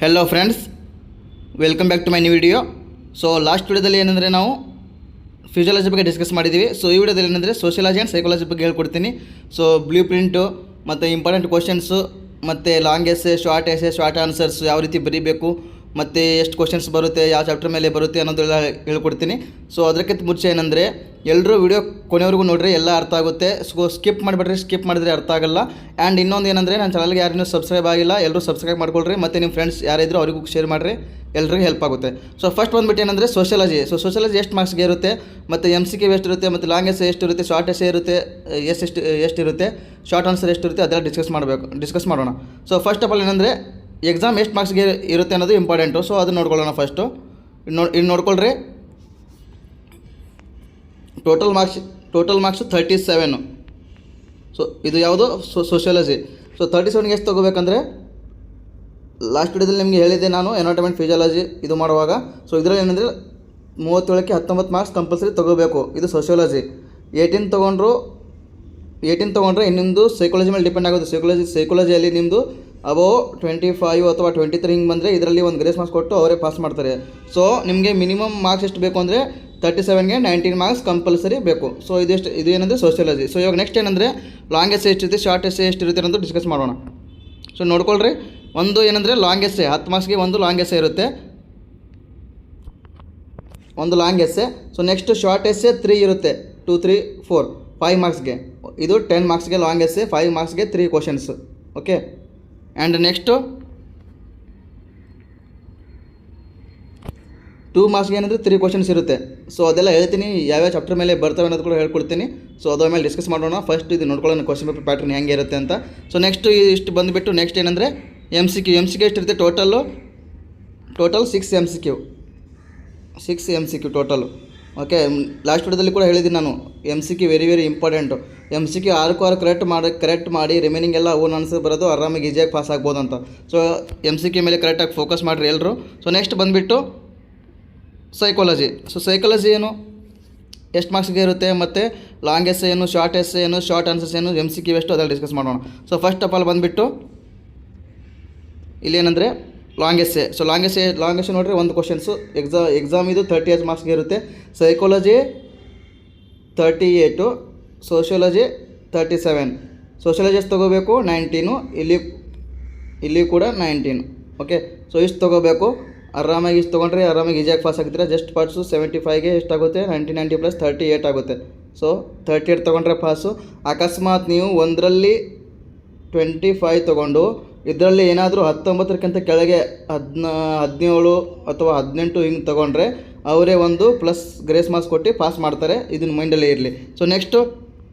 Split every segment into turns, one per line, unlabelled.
Hello friends, welcome back to my new video. So last ವಿಡಿಯೋದಲ್ಲಿ ಏನಂದರೆ ನಾವು physiology ಬಗ್ಗೆ ಡಿಸ್ಕಸ್ ಮಾಡಿದ್ದೀವಿ. ಸೊ ಈ ವಿಡಿಯೋದಲ್ಲಿ ಏನಂದರೆ ಸೋಷಿಯಾಲಜಿ ಆ್ಯಂಡ್ ಸೈಕಾಲಜಿ ಬಗ್ಗೆ ಹೇಳ್ಕೊಡ್ತೀನಿ. ಸೊ ಬ್ಲೂ ಪ್ರಿಂಟು ಮತ್ತು ಇಂಪಾರ್ಟೆಂಟ್ ಕ್ವಶನ್ಸು ಮತ್ತು ಲಾಂಗ್ ಎಸ್ಸೆ, ಶಾರ್ಟ್ ಆನ್ಸರ್ಸ್ ಯಾವ ರೀತಿ ಬರೀಬೇಕು ಮತ್ತು ಎಷ್ಟು ಕ್ವಶನ್ಸ್ ಬರುತ್ತೆ, ಯಾವ ಚಾಪ್ಟರ್ ಮೇಲೆ ಬರುತ್ತೆ ಅನ್ನೋದೆಲ್ಲ ಹೇಳ್ಕೊಡ್ತೀನಿ. ಸೊ ಅದಕ್ಕಿಂತ ಮುಂಚೆ ಏನಂದರೆ ಎಲ್ಲರೂ ವಿಡಿಯೋ ಕೊನೆವರೆಗೂ ನೋಡಿರಿ, ಎಲ್ಲ ಅರ್ಥ ಆಗುತ್ತೆ. ಸೊ ಸ್ಕಿಪ್ ಮಾಡಿಬಿಡ್ರಿ, ಸ್ಕಿಪ್ ಮಾಡಿದ್ರೆ ಅರ್ಥ ಆಗಲ್ಲ. ಆ್ಯಂಡ್ ಇನ್ನೊಂದು ಏನಂದರೆ ನನ್ನ ಚಾನಲ್ಗೆ ಯಾರಿನ್ನೂ ಸಬ್ಸ್ಕ್ರೈಬ್ ಆಗಿಲ್ಲ, ಎಲ್ಲರೂ ಸಬ್ಸ್ಕ್ರೈಬ್ ಮಾಡ್ಕೊಳ್ರಿ ಮತ್ತು ನಿಮ್ಮ ಫ್ರೆಂಡ್ಸ್ ಯಾರಿದ್ರು ಅವರಿಗೂ ಶೇರ್ ಮಾಡಿರಿ, ಎಲ್ರಿಗೂ ಹೆಲ್ಪ್ ಆಗುತ್ತೆ. ಸೊ ಫಸ್ಟ್ ಬಂದುಬಿಟ್ಟು ಏನಂದರೆ ಸೋಷಿಯಾಲಜಿ. ಸೊ ಸೋಷಿಯಾಲಜಿ ಎಷ್ಟು ಮಾರ್ಕ್ಸ್ಗೆ ಇರುತ್ತೆ ಮತ್ತು MCQ ಎಷ್ಟಿರುತ್ತೆ ಮತ್ತು ಲಾಂಗ್ ಎಸ್ಸೆ ಎಷ್ಟಿರುತ್ತೆ, ಶಾರ್ಟ್ ಎಸ್ಸೆ ಇರುತ್ತೆ, ಎಷ್ಟಿರುತ್ತೆ, ಶಾರ್ಟ್ ಆನ್ಸರ್ ಎಷ್ಟಿರುತ್ತೆ, ಅದೆಲ್ಲ ಡಿಸ್ಕಸ್ ಮಾಡೋಣ. ಸೊ ಫಸ್ಟ್ ಆಫ್ ಆಲ್ ಏನಂದರೆ ಎಕ್ಸಾಮ್ ಎಷ್ಟು ಮಾರ್ಕ್ಸ್ಗೆ ಇರುತ್ತೆ ಅನ್ನೋದು ಇಂಪಾರ್ಟೆಂಟು. ಸೊ ಅದನ್ನು ನೋಡ್ಕೊಳ್ಳೋಣ. ಫಸ್ಟು ಇನ್ನು ನೋಡ್ಕೊಳ್ರಿ. Total marks 37. ಸೊ ಇದು ಯಾವುದು ಸೋಷಿಯಾಲಜಿ. ಸೊ 37ಗೆ ಎಷ್ಟು ತೊಗೋಬೇಕಂದ್ರೆ ಲಾಸ್ಟ್ ವಿಡಿಯೋದಲ್ಲಿ ನಿಮಗೆ ಹೇಳಿದ್ದೆ ನಾನು, ಎನಾಟಮಿ ಫಿಸಿಯಾಲಜಿ ಇದು ಮಾಡುವಾಗ. ಸೊ ಇದರಲ್ಲಿ ಏನಂದರೆ 37ಕ್ಕೆ 19 ಮಾರ್ಕ್ಸ್ ಕಂಪಲ್ಸರಿ ತೊಗೋಬೇಕು. ಇದು ಸೋಷಿಯಾಲಜಿ. 18 ತೊಗೊಂಡ್ರೆ ಇನ್ನೊಂದು ಸೈಕಾಲಜಿ ಮೇಲೆ ಡಿಪೆಂಡ್ ಆಗುತ್ತೆ. ಸೈಕಾಲಜಿಯಲ್ಲಿ ನಿಮ್ಮದು ಅಬೌವ್ 25 ಅಥವಾ 23 ಹಿಂಗೆ ಬಂದರೆ ಇದರಲ್ಲಿ ಒಂದು ಗ್ರೇಸ್ ಮಾರ್ಕ್ಸ್ ಕೊಟ್ಟು ಅವರೇ ಪಾಸ್ ಮಾಡ್ತಾರೆ. ಸೊ ನಿಮಗೆ ಮಿನಿಮಮ್ ಮಾರ್ಕ್ಸ್ ಎಷ್ಟು ಬೇಕು ಅಂದರೆ 37ಗೆ 19 ಮಾರ್ಕ್ಸ್ ಕಂಪಲ್ಸರಿ ಬೇಕು. ಸೊ ಇದು ಏನಂದರೆ ಸೋಷಿಯಾಲಜಿ. ಸೊ ಇವಾಗ ನೆಕ್ಸ್ಟ್ ಏನಂದರೆ ಲಾಂಗ್ ಎಸ್ಸೆ ಎಷ್ಟಿರುತ್ತೆ, ಶಾರ್ಟ್ ಎಸ್ಸೆ ಎಷ್ಟಿರುತ್ತೆ ಅನ್ನೋದು ಡಿಸ್ಕಸ್ ಮಾಡೋಣ. ಸೊ ನೋಡ್ಕೊಳ್ರಿ. ಒಂದು ಏನಂದರೆ ಲಾಂಗ್ ಎಸ್ಸೆ 10 ಮಾರ್ಕ್ಸ್ಗೆ ಒಂದು ಲಾಂಗ್ ಎಸ್ಸೆ ಇರುತ್ತೆ, ಒಂದು long essay. So next short essay 3 ಇರುತ್ತೆ, 2, 3, 4, 5 ಮಾರ್ಕ್ಸ್ಗೆ. ಇದು 10 ಮಾರ್ಕ್ಸ್ಗೆ ಲಾಂಗ್ ಎಸ್ಸೆ, 5 ಮಾರ್ಕ್ಸ್ಗೆ 3 ಕ್ವಶನ್ಸ್. ಓಕೆ. ಆ್ಯಂಡ್ ನೆಕ್ಸ್ಟು 2 ಮಾರ್ಕ್ಸ್ಗೆ ಏನಂದರೆ 3 ಕ್ವಶನ್ಸ್ ಇರುತ್ತೆ. ಸೊ ಅದೆಲ್ಲ ಹೇಳ್ತೀನಿ, ಯಾವ್ಯಾವ ಚಾಪ್ಟರ್ ಮೇಲೆ ಬರ್ತವೆ ಅನ್ನೋದು ಕೂಡ ಹೇಳ್ಕೊಡ್ತೀನಿ. ಸೊ ಅದ್ರ ಮೇಲೆ ಡಿಸ್ಕಸ್ ಮಾಡೋಣ. ಫಸ್ಟ್ ಇದು ನೋಡ್ಕೊಳ್ಳೋಣ ಕ್ವಶನ್ ಪೇಪರ್ ಪ್ಯಾಟರ್ನ್ ಹೆಂಗೆ ಇರುತ್ತೆ ಅಂತ. ಸೊ ನೆಕ್ಸ್ಟ್ ಇಷ್ಟು ಬಂದುಬಿಟ್ಟು ನೆಕ್ಸ್ಟ್ ಏನಂದರೆ MCQ ಎಷ್ಟಿರುತ್ತೆ total 6 MCQ total. Okay. Last ವಿಡಿಯೋದಲ್ಲಿ ಕೂಡ ಹೇಳಿದ್ದೀನಿ ನಾನು, MCQ very important. MCQ 6 correct ಮಾಡಿ ರಿಮೈನಿಂಗ್ ಎಲ್ಲ ಓನ್ ಆನ್ಸರ್ ಬರೋದು, ಆರಾಮಾಗಿ ಈಸಿಯಾಗಿ ಪಾಸ್ ಆಗ್ಬೋದು ಅಂತ. ಸೊ MCQ ಮೇಲೆ ಕರೆಕ್ಟಾಗಿ ಫೋಕಸ್ ಮಾಡಿರಿ ಎಲ್ಲರೂ. ಸೊ ನೆಕ್ಸ್ಟ್ ಬಂದುಬಿಟ್ಟು ಸೈಕಾಲಜಿ. ಸೊ ಸೈಕಾಲಜಿ ಏನು, ಎಷ್ಟು ಮಾರ್ಕ್ಸ್ಗೆ ಇರುತ್ತೆ ಮತ್ತು ಲಾಂಗ್ ಎಸ್ಸೆ ಏನು, ಶಾರ್ಟ್ ಎಸ್ಸೆ ಏನು, ಶಾರ್ಟ್ ಆನ್ಸರ್ಸ್ ಏನು, MCQ ಎಷ್ಟು, ಅದೆಲ್ಲ ಡಿಸ್ಕಸ್ ಮಾಡೋಣ. ಸೊ ಫಸ್ಟ್ ಆಫ್ ಆಲ್ ಬಂದುಬಿಟ್ಟು ಇಲ್ಲೇನೆಂದರೆ long essay. So long essay ನೋಡಿರಿ, ಒಂದು ಕ್ವಶನ್ಸು ಎಕ್ಸಾಮ್ ಇದು 38 ಮಾರ್ಕ್ಸ್ಗೆ ಇರುತ್ತೆ. Psychology 38, sociology 37. ಸೋಷಿಯಾಲಜಿ ಎಷ್ಟು ತೊಗೋಬೇಕು 19, ಇಲ್ಲಿ ಕೂಡ 19. ಓಕೆ. ಸೊ ಇಷ್ಟು ತೊಗೋಬೇಕು. ಆರಾಮಾಗಿ ಇಷ್ಟು ತೊಗೊಂಡ್ರೆ ಆರಾಮಾಗಿ ಈಸಿಯಾಗಿ ಪಾಸ್ ಆಗ್ತೀರಾ. ಜಸ್ಟ್ ಪಾರ್ಟ್ಸು 75ಗೆ ಎಷ್ಟಾಗುತ್ತೆ 90 + 38 ಆಗುತ್ತೆ. ಸೊ 38 ತೊಗೊಂಡ್ರೆ ಪಾಸು. ಅಕಸ್ಮಾತ್ ನೀವು ಒಂದರಲ್ಲಿ 25 ತೊಗೊಂಡು ಇದರಲ್ಲಿ ಏನಾದರೂ 19ಕ್ಕಿಂತ ಕೆಳಗೆ 17 ಅಥವಾ 18 ಹಿಂಗೆ ತೊಗೊಂಡ್ರೆ ಅವರೇ ಒಂದು ಪ್ಲಸ್ ಗ್ರೇಸ್ ಮಾರ್ಕ್ಸ್ ಕೊಟ್ಟು ಪಾಸ್ ಮಾಡ್ತಾರೆ. ಇದನ್ನು ಮೈಂಡಲ್ಲೇ ಇರಲಿ. ಸೊ ನೆಕ್ಸ್ಟು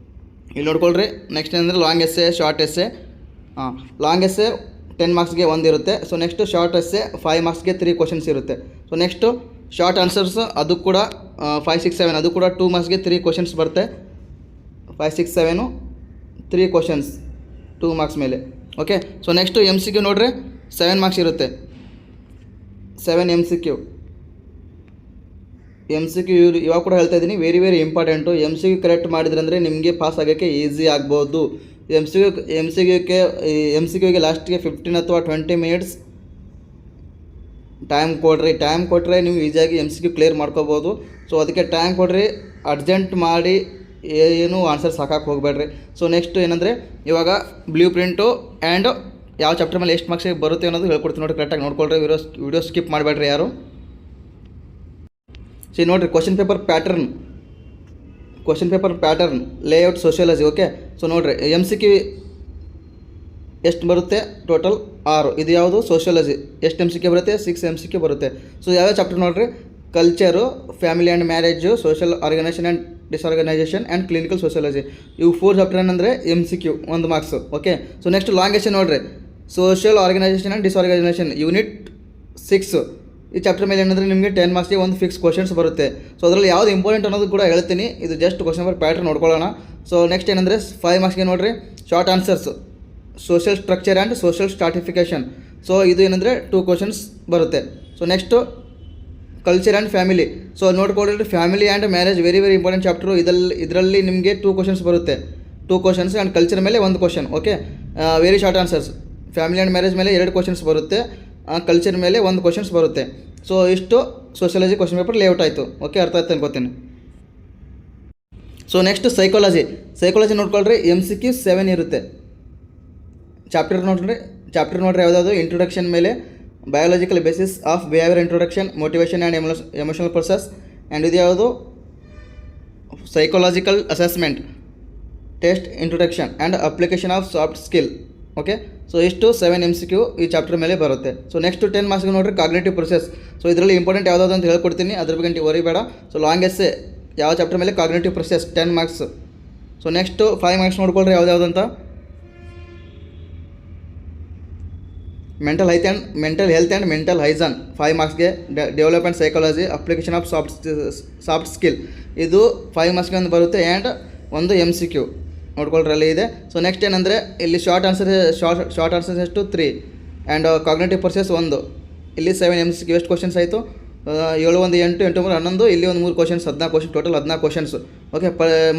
ಇಲ್ಲಿ ನೋಡ್ಕೊಳ್ರಿ. ನೆಕ್ಸ್ಟ್ ಏನಂದರೆ long essay, short essay. Long essay 10 ಮಾರ್ಕ್ಸ್ಗೆ ಒಂದು ಇರುತ್ತೆ. ಸೊ ನೆಕ್ಸ್ಟು ಶಾರ್ಟ್ ಎಸ್ಸೆ 5 ಮಾರ್ಕ್ಸ್ಗೆ 3 ಕ್ವಶನ್ಸ್ ಇರುತ್ತೆ. ಸೊ ನೆಕ್ಸ್ಟು ಶಾರ್ಟ್ ಆನ್ಸರ್ಸ್, ಅದು ಕೂಡ 5, 6, 7, ಅದು ಕೂಡ 2 ಮಾರ್ಕ್ಸ್ಗೆ 3 ಕ್ವಶನ್ಸ್ ಬರುತ್ತೆ. 5, 6, 7 3 ಕ್ವಶನ್ಸ್ 2 ಮಾರ್ಕ್ಸ್ ಮೇಲೆ. ಓಕೆ. ಸೊ ನೆಕ್ಸ್ಟು MCQ ನೋಡ್ರಿ, 7 ಮಾರ್ಕ್ಸ್ ಇರುತ್ತೆ. 7 MCQ ಇವಾಗ ಕೂಡ ಹೇಳ್ತಾ ಇದ್ದೀನಿ, ವೆರಿ ಇಂಪಾರ್ಟೆಂಟು. MCQ ಕರೆಕ್ಟ್ ಮಾಡಿದ್ರಂದರೆ ನಿಮಗೆ ಪಾಸ್ ಆಗೋಕ್ಕೆ ಈಸಿ ಆಗ್ಬೋದು. MCQಗೆ ಲಾಸ್ಟಿಗೆ 15 ಅಥವಾ 20 ಮಿನಿಟ್ಸ್ ಟೈಮ್ ಕೊಟ್ಟರೆ ನೀವು ಈಸಿಯಾಗಿ MCQ ಕ್ಲಿಯರ್ ಮಾಡ್ಕೋಬೋದು. ಸೊ ಅದಕ್ಕೆ ಟೈಮ್ ಕೊಡ್ರಿ, ಅರ್ಜೆಂಟ್ ಮಾಡಿ ಏನು ಆನ್ಸರ್ ಸಾಕಕ್ಕೆ ಹೋಗಬೇಡ್ರಿ. ಸೊ ನೆಕ್ಸ್ಟ್ ಏನಂದರೆ ಇವಾಗ ಬ್ಲೂ ಪ್ರಿಂಟು ಆ್ಯಂಡ್ ಯಾವ ಚಾಪ್ಟರ್ ಮೇಲೆ ಎಷ್ಟು ಮಾರ್ಕ್ಸಿಗೆ ಬರುತ್ತೆ ಅನ್ನೋದು ಹೇಳ್ಕೊಡ್ತೀನಿ ನೋಡಿ. ಕರೆಕ್ಟಾಗಿ ನೋಡ್ಕೊಳ್ರಿ, ವಿಡಿಯೋ ಸ್ಕಿಪ್ ಮಾಡಬೇಡ್ರಿ ಯಾರು. ಸಿ ನೋಡಿರಿ, question paper pattern layout sociology. Okay. So ನೋಡಿರಿ, MCQ ಎಷ್ಟು ಬರುತ್ತೆ ಟೋಟಲ್ 6. ಇದು ಯಾವುದು ಸೋಷಿಯಾಲಜಿ. ಎಷ್ಟು MCQ ಬರುತ್ತೆ 6 MCQ ಬರುತ್ತೆ. ಸೊ ಯಾವ್ಯಾವ ಚಾಪ್ಟರ್ ನೋಡಿರಿ, culture, family and marriage, social organisation and disorganisation and clinical sociology. ಇವು 4 ಚಾಪ್ಟರ್ ಏನಂದರೆ MCQ 1 marks. Okay. So next long essay ನೋಡಿರಿ, social organisation and disorganisation unit 6. ಈ ಚಾಪ್ಟರ್ ಮೇಲೆ ಏನಂದರೆ ನಿಮಗೆ 10 ಮಾರ್ಕ್ಸ್ಗೆ ಒಂದು ಫಿಕ್ಸ್ ಕ್ವಶನ್ಸ್ ಬರುತ್ತೆ. ಸೊ ಅದರಲ್ಲಿ ಯಾವುದು ಇಂಪಾರ್ಟೆಂಟ್ ಅನ್ನೋದು ಕೂಡ ಹೇಳ್ತೀನಿ. ಇದು ಜಸ್ಟ್ ಕ್ವಶನ್ ಪೇಪರ್ ಪ್ಯಾಟರ್ನ್ ನೋಡ್ಕೊಳ್ಳೋಣ. ಸೊ ನೆಕ್ಸ್ಟ್ ಏನಂದರೆ 5 ಮಾರ್ಕ್ಸ್ಗೆ ನೋಡಿರಿ, short answers, social structure and social stratification. So ಇದು ಏನಂದರೆ 2 ಕ್ವಶನ್ಸ್ ಬರುತ್ತೆ. So next culture and family. So ನೋಡ್ಕೊಳ್ಳಿ, family and marriage very important chapter. ಇದರಲ್ಲಿ ನಿಮಗೆ 2 ಕ್ವಶನ್ಸ್ ಬರುತ್ತೆ. 2 ಕ್ವಶನ್ಸ್ ಆ್ಯಂಡ್ ಕಲ್ಚರ್ ಮೇಲೆ 1 question. Okay. Very short answers. Family and marriage ಮೇಲೆ 2 questions ಬರುತ್ತೆ. ಕಲ್ಚರ್ ಮೇಲೆ ಒಂದು ಕ್ವಶನ್ಸ್ ಬರುತ್ತೆ. ಸೊ ಇಷ್ಟು ಸೋಷಿಯಾಲಜಿ ಕ್ವಶನ್ ಪೇಪರ್ ಲೇಔಟ್ ಆಯಿತು. ಓಕೆ, ಅರ್ಥ ಆಯ್ತು ಅನ್ಕೋತೀನಿ. ಸೊ ನೆಕ್ಸ್ಟ್ ಸೈಕಾಲಜಿ ನೋಡ್ಕೊಳ್ರಿ. MCQ 7 ಇರುತ್ತೆ. ಚಾಪ್ಟರ್ ನೋಡ್ರಿ ಯಾವುದಾದ್ರು ಇಂಟ್ರೊಡಕ್ಷನ್ ಮೇಲೆ biological basis of behaviour introduction, motivation and emotional process, and ಇದು ಯಾವುದು psychological assessment test introduction and application of soft skill. Okay, so ಇಷ್ಟು 7 MCQ ಈ ಚಾಪ್ಟರ್ ಮೇಲೆ ಬರುತ್ತೆ. ಸೊ ನೆಕ್ಸ್ಟ್ 10 ಮಾರ್ಕ್ಸ್ಗೆ ನೋಡ್ರಿ ಕಾಗ್ನೇಟಿವ್ ಪ್ರೊಸೆಸ್. ಸೊ ಇದರಲ್ಲಿ ಇಂಪಾರ್ಟೆಂಟ್ ಯಾವುದಾದ್ರು ಅಂತ ಹೇಳ್ಕೊಡ್ತೀನಿ, ಅದ್ರ ಬಗ್ಗೆ ವರಿ ಬೇಡ. ಸೊ ಲಾಂಗ್ ಎಸ್ಸೆ ಯಾವ ಚಾಪ್ಟರ್ ಮೇಲೆ cognitive process 10 marks. So next 5 marks ನೋಡ್ಕೊಳ್ರಿ ಯಾವುದಂತ mental health and mental hygiene 5 ಮಾರ್ಕ್ಸ್ಗೆ. Development psychology application of soft skill ಇದು 5 ಮಾರ್ಕ್ಸ್ಗೆ ಒಂದು ಬರುತ್ತೆ. ಆ್ಯಂಡ್ ಒಂದು MCQ ನೋಡ್ಕೊಳ್ರಲ್ಲಿ ಇದೆ. ಸೊ ನೆಕ್ಸ್ಟ್ ಏನಂದರೆ ಇಲ್ಲಿ ಶಾರ್ಟ್ ಆನ್ಸರ್ಸ್ ಎಷ್ಟು 3 ಆ್ಯಂಡ್ ಕಾಗ್ನೇಟಿವ್ ಪ್ರೊಸೆಸ್ 1. ಇಲ್ಲಿ 7 MCQ ಎಷ್ಟು ಕ್ವಶನ್ಸ್ ಆಯಿತು 7 1 8 8 3 11. ಇಲ್ಲಿ ಒಂದು 3 questions 14 question, total 14 questions. Okay,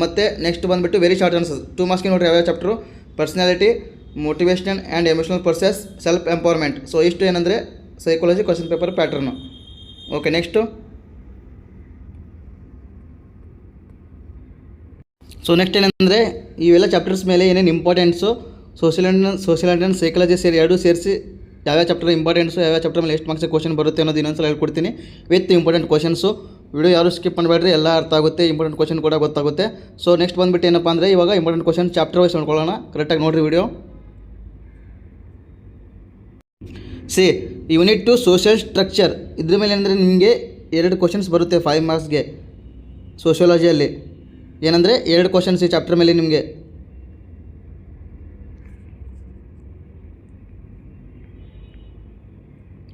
ಮತ್ತು ನೆಕ್ಸ್ಟ್ ಬಂದುಬಿಟ್ಟು ವೆರಿ ಶಾರ್ಟ್ ಆನ್ಸರ್ಸ್ 2 ಮಾರ್ಕ್ಸ್ಗೆ ನೋಡಿರಿ ಯಾವ್ಯಾವ chapter personality, motivation and emotional process, self empowerment. So ಇಷ್ಟು ಏನಂದರೆ psychology question paper pattern. Okay, next ಏನಂದರೆ ಇವೆಲ್ಲ ಚಾಪ್ಟರ್ಸ್ ಮೇಲೆ ಏನೇನು ಇಂಪಾರ್ಟೆನ್ಸು ಸೋಷಿಯಲ್ ಆ್ಯಂಡ್ ಸೈಕಾಲಜಿ ಸೇರಿಸಿ ಯಾವ್ಯಾವ ಚಾಪ್ಟರ್ ಇಂಪಾರ್ಟೆನ್ಸು, ಯಾವ್ಯಾವ ಚಾಪ್ಟರ್ ಮೇಲೆ ಎಷ್ಟು ಮಾರ್ಕ್ಸ್ ಕ್ವಶನ್ ಬರುತ್ತೆ ಅನ್ನೋದು ಇನ್ನೊಂದ್ಸಲ ಹೇಳ್ಕೊಡ್ತೀನಿ ವಿತ್ ಇಂಪಾರ್ಟೆಂಟ್ ಕ್ವಶನ್ಸು. ವಿಡಿಯೋ ಯಾರು ಸ್ಕಿಪ್ ಮಾಡಬೇಡ್ರಿ, ಎಲ್ಲ ಅರ್ಥ ಆಗುತ್ತೆ, ಇಂಪಾರ್ಟೆಂಟ್ ಕ್ವಶನ್ ಕೂಡ ಗೊತ್ತಾಗುತ್ತೆ. ಸೊ ನೆಕ್ಸ್ಟ್ ಬಂದುಬಿಟ್ಟು ಏನಪ್ಪ ಅಂದರೆ ಇವಾಗ ಇಂಪಾರ್ಟೆಂಟ್ ಕ್ವಶನ್ ಚಾಪ್ಟರ್ ವೈಸ್ ನೋಡ್ಕೊಳ್ಳೋಣ. ಕರೆಕ್ಟಾಗಿ ನೋಡಿರಿ ವಿಡಿಯೋ. Unit 2 social structure. ಇದ್ರ ಮೇಲೆ ಅಂದರೆ ನಿಮಗೆ 2 ಕ್ವಶನ್ಸ್ ಬರುತ್ತೆ 5 ಮಾರ್ಕ್ಸ್ಗೆ. ಸೋಷಿಯಾಲಜಿಯಲ್ಲಿ ಏನಂದರೆ 2 ಕ್ವಶನ್ಸ್ ಈ ಚಾಪ್ಟರ್ ಮೇಲೆ ನಿಮಗೆ.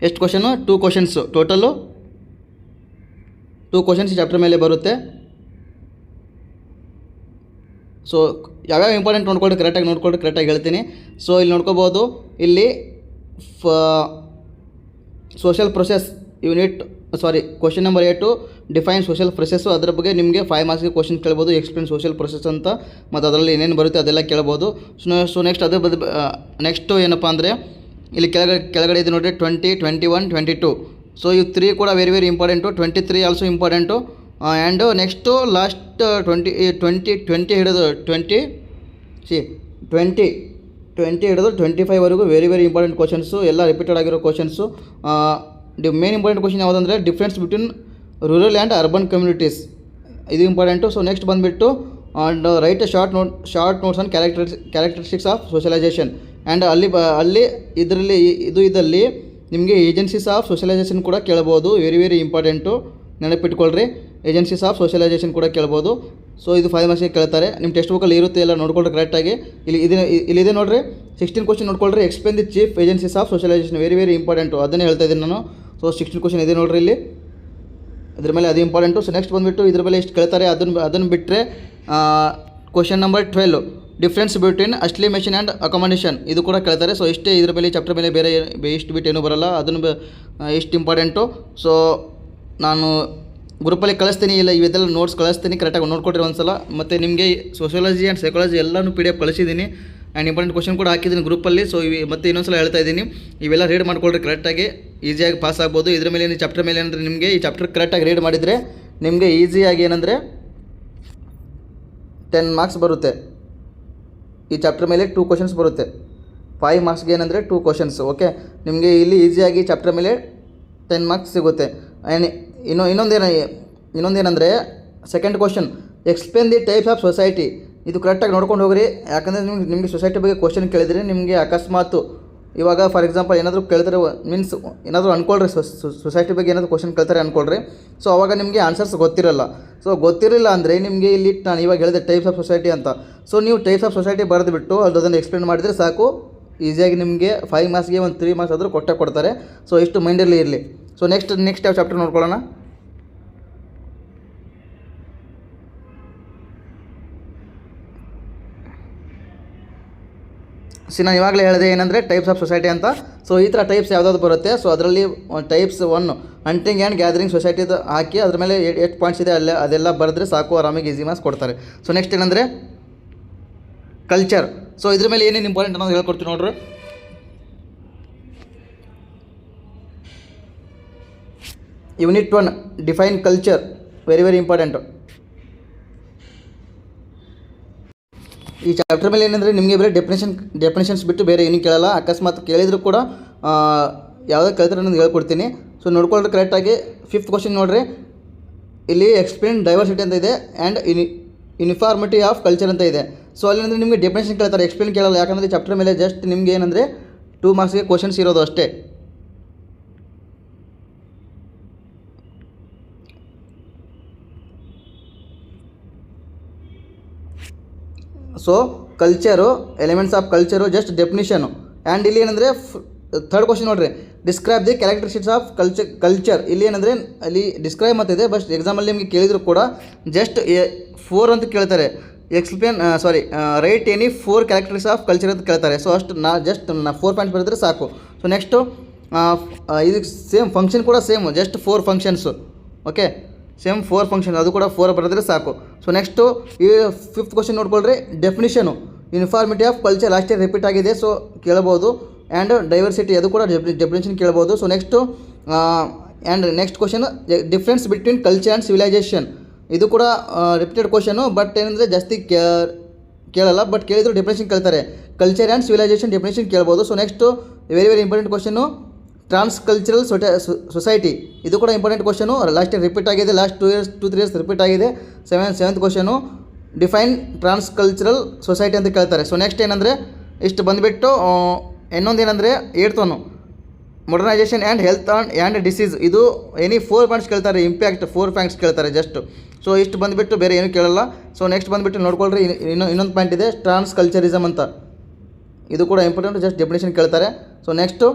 ಎಷ್ಟು ಕ್ವಶನು 2 ಕ್ವಶನ್ಸು, ಟೋಟಲು 2 ಕ್ವಶನ್ಸ್ ಈ ಚಾಪ್ಟರ್ ಮೇಲೆ ಬರುತ್ತೆ. ಸೊ ಯಾವ್ಯಾವ ಇಂಪಾರ್ಟೆಂಟ್ ನೋಡ್ಕೊಳ್ರಿ, ಕರೆಕ್ಟಾಗಿ ಹೇಳ್ತೀನಿ. ಸೊ ಇಲ್ಲಿ ನೋಡ್ಕೋಬೋದು, ಇಲ್ಲಿ social process question number 8 define social process. ಅದರ ಬಗ್ಗೆ ನಿಮಗೆ 5 ಮಾರ್ಕ್ಸ್ಗೆ ಕ್ವಶನ್ ಕೇಳ್ಬೋದು, ಎಕ್ಸ್ಪ್ಲೇನ್ ಸೋಷಿಯಲ್ ಪ್ರೊಸೆಸ್ ಅಂತ, ಮತ್ತು ಅದರಲ್ಲಿ ಏನೇನು ಬರುತ್ತೆ ಅದೆಲ್ಲ ಕೇಳ್ಬೋದು. ಸೊ ನೆಕ್ಸ್ಟ್ ನೆಕ್ಸ್ಟು ಏನಪ್ಪ ಅಂದರೆ ಇಲ್ಲಿ ಕೆಳಗಡೆ ಇದೆ ನೋಡಿರಿ 20, 21, 22. ಸೊ ಇವು 3 ಕೂಡ very important. 23 also important. And next last 20 ಹಿಡಿದು 20 ಹಿಡಿದು 25ವರೆಗೂ ವೆರಿ ಇಂಪಾರ್ಟೆಂಟ್ ಕ್ವಶನ್ಸು, ಎಲ್ಲ ರಿಪೀಟೆಡ್ ಆಗಿರೋ ಕ್ವಶನ್ಸು. ಮೇನ್ ಇಂಪಾರ್ಟೆಂಟ್ ಕ್ವಶನ್ ಯಾವುದಂದರೆ difference between rural and urban communities, ಇದು ಇಂಪಾರ್ಟೆಂಟು. ಸೊ ನೆಕ್ಸ್ಟ್ ಬಂದುಬಿಟ್ಟು and write short notes on characteristics of socialisation. And ಅಲ್ಲಿ ಇದ್ದಲ್ಲಿ ನಿಮಗೆ ಏಜೆನ್ಸೀಸ್ ಆಫ್ ಸೋಷಲೈಸೇಷನ್ ಕೂಡ ಕೇಳ್ಬೋದು, ವೆರಿ ಇಂಪಾರ್ಟೆಂಟು, ನೆನಪಿಟ್ಕೊಳ್ರಿ. ಏಜೆನ್ಸೀಸ್ ಆಫ್ ಸೋಷಲೈಸೇಷನ್ ಕೂಡ ಕೇಳ್ಬೋದು. ಸೊ ಇದು 5 ಮಾರ್ಕ್ಸ್ಗೆ ಕೇಳ್ತಾರೆ. ನಿಮ್ಮ ಟೆಕ್ಸ್ಟ್ ಬುಕ್ಕಲ್ಲಿ ಇರುತ್ತೆ, ಎಲ್ಲ ನೋಡ್ಕೊಳ್ರಿ ಕರೆಕ್ಟಾಗಿ. ಇಲ್ಲಿದೆ ನೋಡಿರಿ 16 ಕ್ವಶನ್ ನೋಡ್ಕೊಳ್ರಿ. Explain the chief agencies of socialisation, very important, ಅದನ್ನೇ ಹೇಳ್ತಾ ಇದ್ದೀನಿ ನಾನು. ಸೊ 16 ಕ್ವಶನ್ ಇದೆ ನೋಡಿರಿ ಇಲ್ಲಿ, ಇದ್ರ ಮೇಲೆ ಅದು ಇಂಪಾರ್ಟೆಂಟು. ಸೊ ನೆಕ್ಸ್ಟ್ ಬಂದುಬಿಟ್ಟು ಇದ್ರ ಮೇಲೆ ಎಷ್ಟು ಕೇಳ್ತಾರೆ ಅದನ್ನು ಬಿಟ್ಟರೆ question number 12 difference between assimilation and accommodation, ಇದು ಕೂಡ ಕೇಳ್ತಾರೆ. ಸೊ ಇಷ್ಟೇ ಇದ್ರ ಮೇಲೆ ಚಾಪ್ಟರ್ ಮೇಲೆ ಬೇರೆ ಇಷ್ಟು ಬಿಟ್ಟು ಏನೂ ಬರೋಲ್ಲ, ಅದನ್ನು ಇಷ್ಟು ಇಂಪಾರ್ಟೆಂಟು. ಸೊ ನಾನು ಗ್ರೂಪಲ್ಲಿ ಕಳಿಸ್ತೀನಿ, ಇಲ್ಲ ಇವೆಲ್ಲ ನೋಟ್ಸ್ ಕಳಿಸ್ತೀನಿ, ಕರೆಕ್ಟಾಗಿ ನೋಡ್ಕೊಡ್ರಿ ಒಂದ್ಸಲ. ಮತ್ತು ನಿಮಗೆ ಸೋಷಿಯಾಲಜಿ ಆ್ಯಂಡ್ ಸೈಕಾಲಜಿ ಎಲ್ಲನೂ PDF ಕಳಿಸಿದ್ದೀನಿ. ಆ್ಯಂಡ್ ಇಂಪಾರ್ಟೆಂಟ್ ಕ್ವಶನ್ ಕೂಡ ಹಾಕಿದ್ದೀನಿ ಗ್ರೂಪಲ್ಲಿ. ಸೊ ಮತ್ತೆ ಇನ್ನೊಂದ್ಸಲ ಹೇಳ್ತಾ ಇದ್ದೀನಿ, ಇವೆಲ್ಲ ರೀಡ್ ಮಾಡ್ಕೊಳ್ರಿ ಕರೆಕ್ಟಾಗಿ, ಈಸಿಯಾಗಿ ಪಾಸ್ ಆಗ್ಬೋದು. ಇದ್ರ ಮೇಲೆ ಚಾಪ್ಟರ್ ಮೇಲೆ ಏನಂದರೆ ನಿಮಗೆ ಈ ಚಾಪ್ಟರ್ ಕರೆಕ್ಟಾಗಿ ರೀಡ್ ಮಾಡಿದರೆ ನಿಮಗೆ ಈಸಿಯಾಗಿ ಏನಂದರೆ 10 ಮಾರ್ಕ್ಸ್ ಬರುತ್ತೆ. ಈ ಚಾಪ್ಟರ್ ಮೇಲೆ 2 ಕ್ವಶನ್ಸ್ ಬರುತ್ತೆ. 5 ಮಾರ್ಕ್ಸ್ಗೆ ಏನಂದರೆ 2 ಕ್ವಶನ್ಸ್. ಓಕೆ, ನಿಮಗೆ ಇಲ್ಲಿ ಈಸಿಯಾಗಿ ಚಾಪ್ಟರ್ ಮೇಲೆ 10 ಮಾರ್ಕ್ಸ್ ಸಿಗುತ್ತೆ. ಆ್ಯಂಡ್ ಇನ್ನೊಂದೇನೆಂದರೆ second question explain the types of society, ಇದು ಕರೆಕ್ಟಾಗಿ ನೋಡ್ಕೊಂಡು ಹೋಗ್ರಿ. ಯಾಕಂದರೆ ನಿಮಗೆ ಸೊಸೈಟಿ ಬಗ್ಗೆ ಕ್ವಶನ್ ಕೇಳಿದರೆ ನಿಮಗೆ ಅಕಸ್ಮಾತ್ ಇವಾಗ ಫಾರ್ ಎಕ್ಸಾಂಪಲ್ ಏನಾದರೂ ಕೇಳ್ತಾರೆ, ಮೀನ್ಸ್ ಏನಾದರೂ ಅಂದ್ಕೊಳ್ರಿ, ಸೊಸೈಟಿ ಬಗ್ಗೆ ಏನಾದರೂ ಕ್ವಶನ್ ಕೇಳ್ತಾರೆ ಅಂದ್ಕೊಳ್ರಿ. ಸೊ ಅವಾಗ ನಿಮಗೆ ಆನ್ಸರ್ಸ್ ಗೊತ್ತಿರಲ್ಲ. ಸೊ ಗೊತ್ತಿರಲಿಲ್ಲ ಅಂದರೆ ನಿಮಗೆ ಇಲ್ಲಿ ನಾನು ಇವಾಗ ಹೇಳಿದೆ ಟೈಪ್ಸ್ ಆಫ್ ಸೊಸೈಟಿ ಅಂತ. ಸೊ ನೀವು ಟೈಪ್ಸ್ ಆಫ್ ಸೊಸೈಟಿ ಬರೆದುಬಿಟ್ಟು ಅದನ್ನು ಎಕ್ಸ್ಪ್ಲೇನ್ ಮಾಡಿದರೆ ಸಾಕು, ಈಸಿಯಾಗಿ ನಿಮಗೆ 5 ಮಾರ್ಕ್ಸ್ಗೆ ಒಂದು 3 ಮಾರ್ಕ್ಸ್ ಆದರೂ ಕೊಡ್ತಾರೆ. ಸೊ ಇಷ್ಟು ಮೈಂಡಲ್ಲಿ ಇರಲಿ. ಸೊ ನೆಕ್ಸ್ಟ್ ಯಾವ ಚಾಪ್ಟರ್ ನೋಡ್ಕೊಳ್ಳೋಣ. ನಾನು ಇವಾಗಲೇ ಹೇಳಿದೆ ಏನಂದರೆ ಟೈಪ್ಸ್ ಆಫ್ ಸೊಸೈಟಿ ಅಂತ. ಸೊ ಈ ಥರ ಟೈಪ್ಸ್ ಯಾವುದಾದ್ರು ಬರುತ್ತೆ. ಸೊ ಅದರಲ್ಲಿ ಟೈಪ್ಸ್ 1 ಹಂಟಿಂಗ್ ಆ್ಯಂಡ್ ಗ್ಯಾದರಿಂಗ್ ಸೊಸೈಟಿದು ಹಾಕಿ ಅದ್ರ ಮೇಲೆ 8 ಪಾಯಿಂಟ್ಸ್ ಇದೆ, ಅದೆಲ್ಲ ಬರೆದ್ರೆ ಸಾಕು, ಆರಾಮಾಗಿ ಈಸಿ ಮಾರ್ಕ್ಸ್ ಕೊಡ್ತಾರೆ. ಸೊ ನೆಕ್ಸ್ಟ್ ಏನಂದರೆ ಕಲ್ಚರ್. ಸೊ ಇದ್ರ ಮೇಲೆ ಏನೇನು ಇಂಪಾರ್ಟೆಂಟ್ ಅನ್ನೋದು ಹೇಳ್ಕೊಡ್ತೀನಿ ನೋಡ್ರಿ. Unit 1 define culture, very very important. ಈ ಚಾಪ್ಟರ್ ಮೇಲೆ ಏನಂದರೆ ನಿಮಗೆ ಬೇರೆ ಡೆಫಿನೇಷನ್ಸ್ ಬಿಟ್ಟು ಬೇರೆ ಏನೂ ಕೇಳಲ್ಲ. ಅಕಸ್ಮಾತ್ ಕೇಳಿದರೂ ಕೂಡ ಯಾವುದೇ ಕೇಳ್ತಾರೆ ಅನ್ನೋದು ಹೇಳ್ಕೊಡ್ತೀನಿ. ಸೊ ನೋಡ್ಕೊಳ್ರಿ ಕರೆಕ್ಟಾಗಿ. 5th ಕ್ವಶನ್ ನೋಡಿರಿ, ಇಲ್ಲಿ ಎಕ್ಸ್ಪ್ಲೇನ್ ಡೈವರ್ಸಿಟಿ ಅಂತ ಇದೆ ಆ್ಯಂಡ್ ಯೂನಿಫಾರ್ಮಿಟಿ ಆಫ್ ಕಲ್ಚರ್ ಅಂತ ಇದೆ. ಸೊ ಅಲ್ಲಿಂದರೆ ನಿಮಗೆ ಡೆಫಿನೇಷನ್ ಕೇಳ್ತಾರೆ, ಎಕ್ಸ್ಪ್ಲೇನ್ ಕೇಳಲ್ಲ. ಯಾಕಂದರೆ ಚಾಪ್ಟರ್ ಮೇಲೆ ಜಸ್ಟ್ ನಿಮಗೆ ಏನಂದರೆ 2 ಮಾರ್ಕ್ಸ್ಗೆ ಕ್ವಶನ್ಸ್ ಇರೋದು ಅಷ್ಟೇ. So culture, elements of culture just definition. And ಇಲ್ಲಿ ಏನಂದರೆ 3rd ಕ್ವಶನ್ ನೋಡಿರಿ, describe the characteristics of culture. ಇಲ್ಲಿ ಏನಂದರೆ ಅಲ್ಲಿ ಡಿಸ್ಕ್ರೈಬ್ ಮತ್ತಿದೆ, ಬಟ್ ಎಕ್ಸಾಮಲ್ಲಿ ನಿಮಗೆ ಕೇಳಿದ್ರು ಕೂಡ ಜಸ್ಟ್ 4 ಅಂತ ಕೇಳ್ತಾರೆ. Explain write any 4 characteristics of culture ಅಂತ ಕೇಳ್ತಾರೆ. ಸೊ ಅಷ್ಟು ಜಸ್ಟ್ 4 ಪಾಯಿಂಟ್ಸ್ ಬರೆದ್ರೆ ಸಾಕು. ಸೊ ನೆಕ್ಸ್ಟು ಇದು ಸೇಮ್ ಫಂಕ್ಷನ್ ಕೂಡ same, just 4 functions. Okay, same 4 function, ಅದು ಕೂಡ 4 ಬರೆದ್ರೆ ಸಾಕು. ಸೊ ನೆಕ್ಸ್ಟು ಈ 5th ಕ್ವಶನ್ ನೋಡ್ಕೊಳ್ರಿ, definition uniformity of culture last year repeat ಆಗಿದೆ, ಸೊ ಕೇಳ್ಬೋದು. ಆ್ಯಂಡ್ ಡೈವರ್ಸಿಟಿ ಅದು ಕೂಡ ಡೆಫಿನೇಷನ್ ಕೇಳ್ಬೋದು. So next and next question, difference between culture and civilisation. ಇದು ಕೂಡ ರಿಪೀಟೆಡ್ ಕ್ವಶನು, ಬಟ್ ಏನಂದರೆ ಜಾಸ್ತಿ ಕೇಳಲ್ಲ, ಬಟ್ ಕೇಳಿದ್ರು ಡೆಫಿನೇಷನ್ ಕೇಳ್ತಾರೆ. ಕಲ್ಚರ್ ಆ್ಯಂಡ್ ಸಿವಿಲೈಸೇಷನ್ ಡೆಫಿನೇಷನ್ ಕೇಳ್ಬೋದು. So next very very important question, transcultural society. ಇದು ಕೂಡ important question, last year repeat ಆಗಿದೆ, ಲಾಸ್ಟ್ 2-3 ಇಯರ್ಸ್ ರಿಪೀಟ್ ಆಗಿದೆ. 7th question, define transcultural society ಅಂತ ಕೇಳ್ತಾರೆ. ಸೊ ನೆಕ್ಸ್ಟ್ ಏನಂದರೆ ಇಷ್ಟು ಬಂದುಬಿಟ್ಟು ಇನ್ನೊಂದು ಏನಂದರೆ 8th one, modernisation and health and disease. ಇದು ಎನಿ 4 ಪಾಯಿಂಟ್ಸ್ ಕೇಳ್ತಾರೆ, ಇಂಪ್ಯಾಕ್ಟ್ 4 ಪಾಯಿಂಟ್ಸ್ ಕೇಳ್ತಾರೆ ಜಸ್ಟ್. ಸೊ ಇಷ್ಟು ಬಂದುಬಿಟ್ಟು ಬೇರೆ ಏನೂ ಕೇಳಲ್ಲ. ಸೊ ನೆಕ್ಸ್ಟ್ ಬಂದುಬಿಟ್ಟು ನೋಡ್ಕೊಳ್ರಿ, ಇನ್ನೊಂದು ಪಾಯಿಂಟ್ ಇದೆ, ಟ್ರಾನ್ಸ್ ಕಲ್ಚರಿಸಮ್ ಅಂತ. ಇದು ಕೂಡ ಇಂಪಾರ್ಟೆಂಟ್, ಜಸ್ಟ್ ಡೆಫಿನೇಷನ್ ಕೇಳ್ತಾರೆ. So next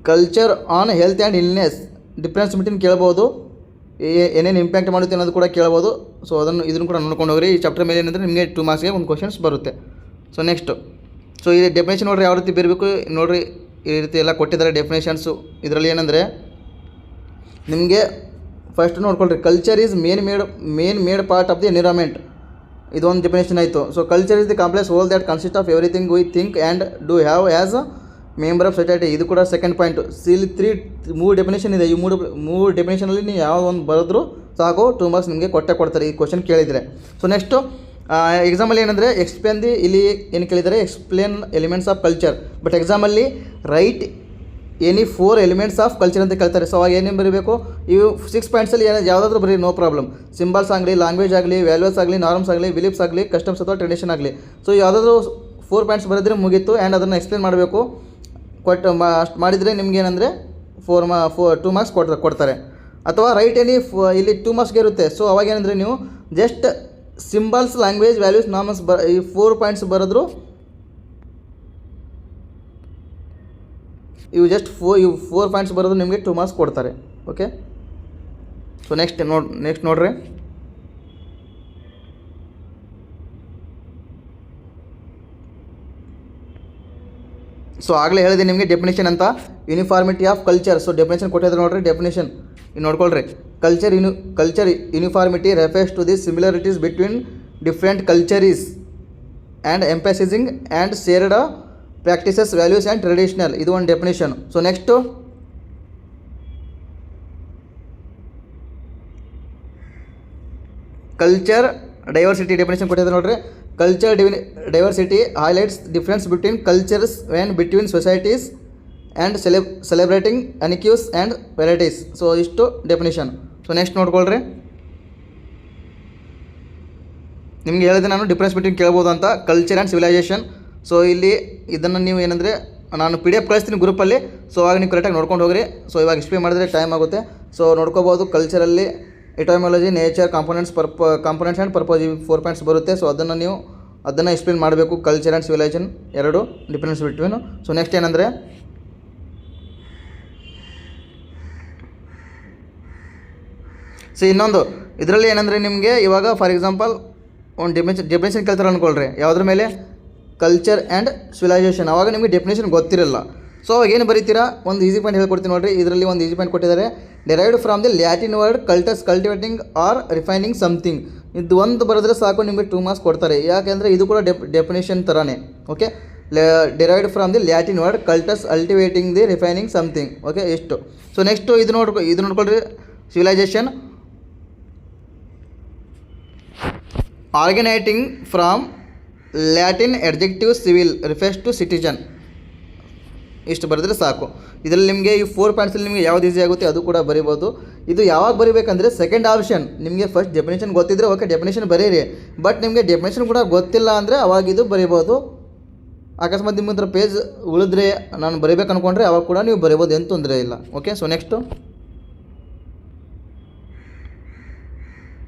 culture on health and illness, difference between ಕೇಳ್ಬೋದು, ಏನೇನು ಇಂಪ್ಯಾಕ್ಟ್ ಮಾಡುತ್ತೆ ಅನ್ನೋದು ಕೂಡ ಕೇಳ್ಬೋದು. ಸೊ ಇದನ್ನು ಕೂಡ ನೋಡ್ಕೊಂಡು ಹೋಗ್ರಿ. ಈ ಚಾಪ್ಟರ್ ಮೇಲೆ ಏನಂದರೆ ನಿಮಗೆ 2 ಮಾರ್ಕ್ಸ್ಗೆ ಒಂದು ಕ್ವಶನ್ಸ್ ಬರುತ್ತೆ. ಸೊ ನೆಕ್ಸ್ಟು ಈ ಡೆಫಿನೇಷನ್ ನೋಡಿರಿ, ಯಾವ ರೀತಿ ಬರಬೇಕು ನೋಡಿರಿ, ಈ ರೀತಿ ಎಲ್ಲ ಕೊಟ್ಟಿದ್ದಾರೆ ಡೆಫಿನೇಷನ್ಸು. ಇದರಲ್ಲಿ ಏನಂದರೆ ನಿಮಗೆ ಫಸ್ಟ್ ನೋಡ್ಕೊಳ್ರಿ, culture is man made part of the environment. ಇದೊಂದು ಡೆಫಿನೇಷನ್ ಆಯಿತು. So culture is the complex whole that consist of everything we think and do have as a member of society. ಇದು ಕೂಡ ಸೆಕೆಂಡ್ ಪಾಯಿಂಟು. ಇಲ್ಲಿ 3 definition ಇದೆ. ಈ ಮೂರು ಡೆಫಿನೇಷನಲ್ಲಿ ನೀವು ಯಾವ ಒಂದು ಬರೆದ್ರು ಸಾಕು, 2 ಮಾರ್ಕ್ಸ್ ನಿಮಗೆ ಕೊಡ್ತಾರೆ ಈ ಕ್ವಶನ್ ಕೇಳಿದರೆ. ಸೊ ನೆಕ್ಸ್ಟು ಎಕ್ಸಾಮಲ್ಲಿ ಏನಂದರೆ ಇಲ್ಲಿ ಏನು ಕೇಳಿದ್ದಾರೆ, explain elements of culture. But ಎಕ್ಸಾಮಲ್ಲಿ write any 4 elements of culture ಅಂತ ಕೇಳ್ತಾರೆ. ಸೊ ಅವಾಗ ಏನೇನು ಬರೀಬೇಕು, ಇವು 6 ಪಾಯಿಂಟ್ಸಲ್ಲಿ ಯಾವುದಾದ್ರೂ ಬರೀ, ನೋ ಪ್ರಾಬ್ಲಮ್. ಸಿಂಬಲ್ಸ್ ಆಗಲಿ, ಲ್ಯಾಂಗ್ವೇಜ್ ಆಗಲಿ, ವ್ಯಾಲ್ಯೂಸ್ ಆಗಲಿ, ನಾರ್ಮ್ಸ್ ಆಗಲಿ, ಬಿಲೀಫ್ಸ್ ಆಗಲಿ, ಕಸ್ಟಮ್ಸ್ ಅಥವಾ ಟ್ರೆಡಿಷನ್ ಆಗಲಿ. ಸೊ ಯಾವುದಾದ್ರೂ 4 ಪಾಯಿಂಟ್ಸ್ ಬರೆದ್ರೆ ಮುಗೀತು. ಆ್ಯಂಡ್ ಅದನ್ನು ಎಕ್ಸ್ಪ್ಲೇನ್ ಮಾಡಬೇಕು. ಅಷ್ಟು ಮಾಡಿದರೆ ನಿಮ್ಗೆ ಏನಂದರೆ 2 ಮಾರ್ಕ್ಸ್ ಕೊಡ್ತಾರೆ. ಅಥವಾ ರೈಟ್ ಎನಿ ಇಲ್ಲಿ 2 ಮಾರ್ಕ್ಸ್ಗೆ ಇರುತ್ತೆ. ಸೊ ಅವಾಗ ಏನಂದರೆ ನೀವು just symbols, language, values, norms ಈ 4 ಪಾಯಿಂಟ್ಸ್ ಬರೆದ್ರು, ಇವು ಜಸ್ಟ್ 4 ಪಾಯಿಂಟ್ಸ್ ಬರೋದು ನಿಮಗೆ 2 ಮಾರ್ಕ್ಸ್ ಕೊಡ್ತಾರೆ. ಓಕೆ, ಸೊ ನೆಕ್ಸ್ಟ್ ನೋಡ್ರಿ, ಸೊ ಆಗಲೇ ಹೇಳಿದೆ ನಿಮಗೆ ಡೆಫಿನೇಷನ್ ಅಂತ, uniformity of culture. So definition ಕೊಟ್ಟಿದ್ರೆ ನೋಡಿರಿ, ಡೆಫಿನೇಷನ್ ನೋಡ್ಕೊಳ್ರಿ. Culture uniformity refers to the similarities between different cultures and emphasising and shared practices, values and traditional. ಇದು ಒಂದು definition. So next culture diversity definition ಕೊಟ್ಟಿದ್ದಾರೆ ನೋಡಿರಿ. Culture diversity highlights difference between cultures and between societies and celebrating uniques and varieties. So ಇಷ್ಟು definition. So next ನೋಡ್ಕೊಳ್ರಿ, ನಿಮಗೆ ಹೇಳಿದೆ ನಾನು difference between ಕೇಳ್ಬೋದು ಅಂತ, ಕಲ್ಚರ್ ಆ್ಯಂಡ್ ಸಿವಿಲೈಸೇಷನ್. ಸೊ ಇಲ್ಲಿ ಇದನ್ನು ನೀವು ಏನಂದರೆ ನಾನು PDF ಕಳಿಸ್ತೀನಿ ಗ್ರೂಪಲ್ಲಿ. ಸೊ ಆಗ ನೀವು ಕರೆಕ್ಟಾಗಿ ನೋಡ್ಕೊಂಡು ಹೋಗ್ರಿ. ಸೊ ಇವಾಗ ಎಕ್ಸ್ಪ್ಲೇನ್ ಮಾಡಿದ್ರೆ ಟೈಮ್ ಆಗುತ್ತೆ. ಸೊ ನೋಡ್ಕೋಬೋದು, ಕಲ್ಚರಲ್ಲಿ etymology, nature, components and purpose, ಇವು 4 ಪಾಯಿಂಟ್ಸ್ ಬರುತ್ತೆ. ಸೊ ಅದನ್ನು ಎಕ್ಸ್ಪ್ಲೇನ್ ಮಾಡಬೇಕು. Culture and civilisation 2 difference between. So next ಏನಂದರೆ ಇನ್ನೊಂದು ಇದರಲ್ಲಿ ಏನಂದರೆ ನಿಮಗೆ ಇವಾಗ ಫಾರ್ ಎಕ್ಸಾಂಪಲ್ ಒಂದು ಡೆಫಿನೇಷನ್ ಕೇಳ್ತಾರೆ ಅಂದ್ಕೊಳ್ರಿ, ಯಾವುದ್ರ ಮೇಲೆ, ಕಲ್ಚರ್ ಆ್ಯಂಡ್ ಸಿವಿಲೈಸೇಷನ್. ಆವಾಗ ನಿಮಗೆ ಡೆಫಿನೇಷನ್ ಗೊತ್ತಿರಲ್ಲ. ಸೊ ಅವಾಗ ಏನು ಬರೀತೀರಾ, ಒಂದು ಈಸಿ ಪಾಯಿಂಟ್ ಹೇಳ್ಕೊಡ್ತೀನಿ ನೋಡಿರಿ. ಇದರಲ್ಲಿ ಒಂದು ಈಸಿ ಪಾಯಿಂಟ್ ಕೊಟ್ಟಿದ್ದಾರೆ, derived from the Latin word cultivating or refining something. ಇದು ಒಂದು ಬರೆದ್ರೆ ಸಾಕು, ನಿಮಗೆ 2 ಮಾರ್ಕ್ಸ್ ಕೊಡ್ತಾರೆ. ಯಾಕೆಂದರೆ ಇದು ಕೂಡ ಡೆಫಿನೇಷನ್ ಥರನೇ. Okay, derived from the Latin word cultus cultivating the refining something. Okay, ಇಷ್ಟು. ಸೊ ನೆಕ್ಸ್ಟು ಇದು ನೋಡ್ಕೊಳ್ರಿ, civilisation originating from Latin adjective civil refers to citizen. ಇಷ್ಟು ಬರೆದ್ರೆ ಸಾಕು. ಇದರಲ್ಲಿ ನಿಮಗೆ ಈ 4 ಪಾಯಿಂಟ್ಸಲ್ಲಿ ನಿಮಗೆ ಯಾವ್ದು ಈಸಿ ಆಗುತ್ತೆ ಅದು ಕೂಡ ಬರಿಬೋದು. ಇದು ಯಾವಾಗ ಬರೀಬೇಕಂದ್ರೆ ಸೆಕೆಂಡ್ ಆಪ್ಷನ್, ನಿಮಗೆ ಫಸ್ಟ್ ಡೆಫಿನೇಷನ್ ಗೊತ್ತಿದ್ದರೆ ಓಕೆ ಡೆಫಿನೇಷನ್ ಬರೀರಿ. ಬಟ್ ನಿಮಗೆ ಡೆಫಿನೇಷನ್ ಕೂಡ ಗೊತ್ತಿಲ್ಲ ಅಂದರೆ ಅವಾಗ ಇದು ಬರಿಬೋದು. ಅಕಸ್ಮಾತ್ ನಿಮ್ಮ ಹತ್ರ ಪೇಜ್ ಉಳಿದ್ರೆ ನಾನು ಬರೀಬೇಕು ಅಂದ್ಕೊಂಡ್ರೆ ಅವಾಗ ಕೂಡ ನೀವು ಬರಿಬೋದು, ಏನು ತೊಂದರೆ ಇಲ್ಲ. Okay, so next